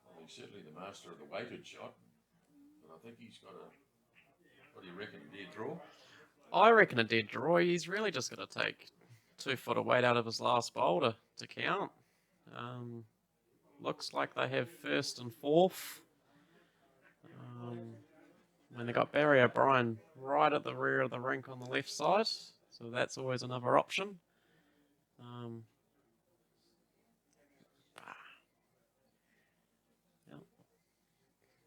Well, he's certainly the master of the weighted shot, but I think he's got a, what do you reckon, dead draw? I reckon a dead draw. He's really just going to take 2 foot of weight out of his last bowl to count. Looks like they have first and fourth. When they got Barry O'Brien right at the rear of the rink on the left side, so that's always another option. Yeah.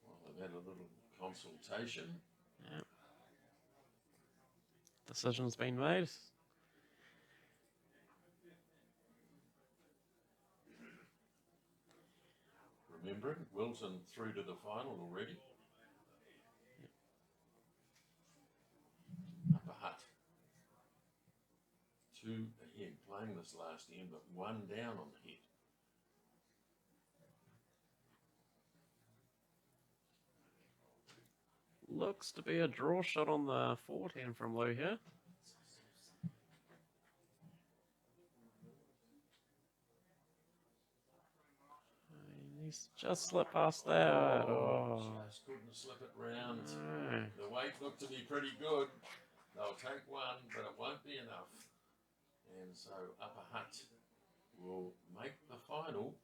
Well, they've had a little consultation. Yeah. Decision's been made. Remembering, Wilson through to the final already. Upper Hut. 2 ahead, playing this last end, but 1 down on the head. Looks to be a draw shot on the 14 from Lou here. He's just slipped past that. Oh. Just couldn't slip it round. No. The weight looked to be pretty good. They'll take 1, but it won't be enough. And so Upper Hut will make the final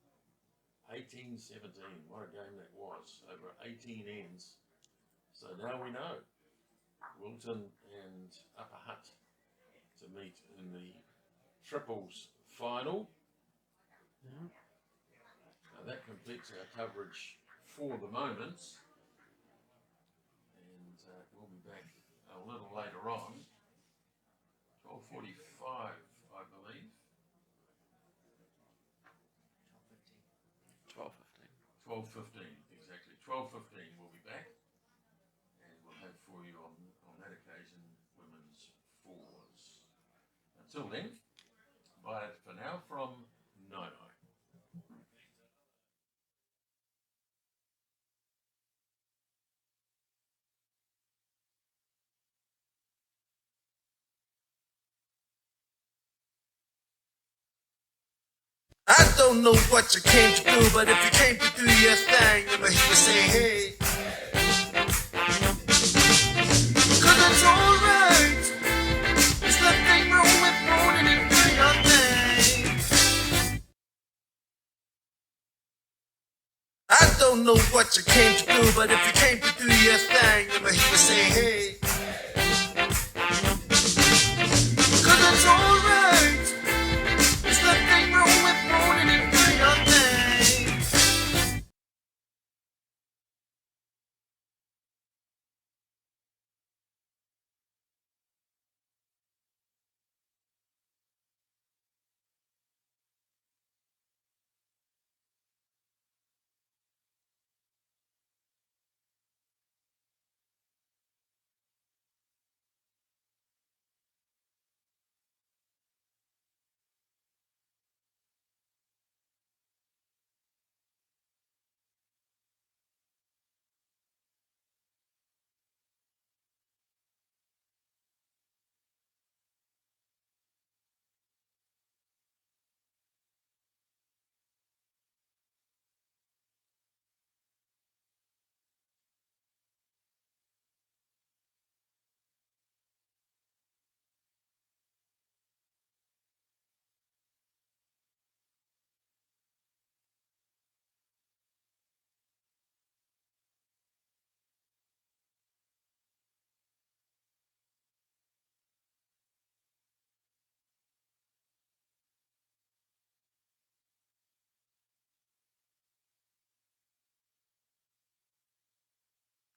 18-17. What a game that was, over 18 ends. So now we know Wilton and Upper Hut to meet in the triples final. Yeah. Now that completes our coverage for the moment. And we'll be back a little later on. 12:45, I believe. 12:15, exactly. 12:15 we'll be back. And we'll have for you on that occasion women's fours. Until then, bye for now from Nino. I don't know what you came to do, but if you came to do your thing, let me hear you say hey. 'Cause it's alright. There's nothing wrong with wanting to do your thing. I don't know what you came to do, but if you came to do your thing, let me hear you say hey. 'Cause it's alright. There's nothing wrong with wanting to do your thing.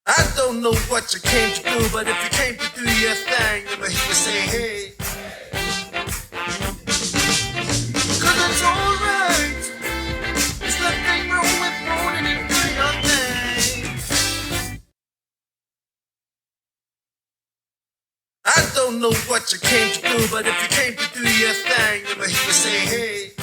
I don't know what you came to do, but if you came to do your thing, let me hear you say hey. 'Cause it's alright. There's nothing wrong with wanting to do your thing. I don't know what you came to do, but if you came to do your thing, let me hear you say hey.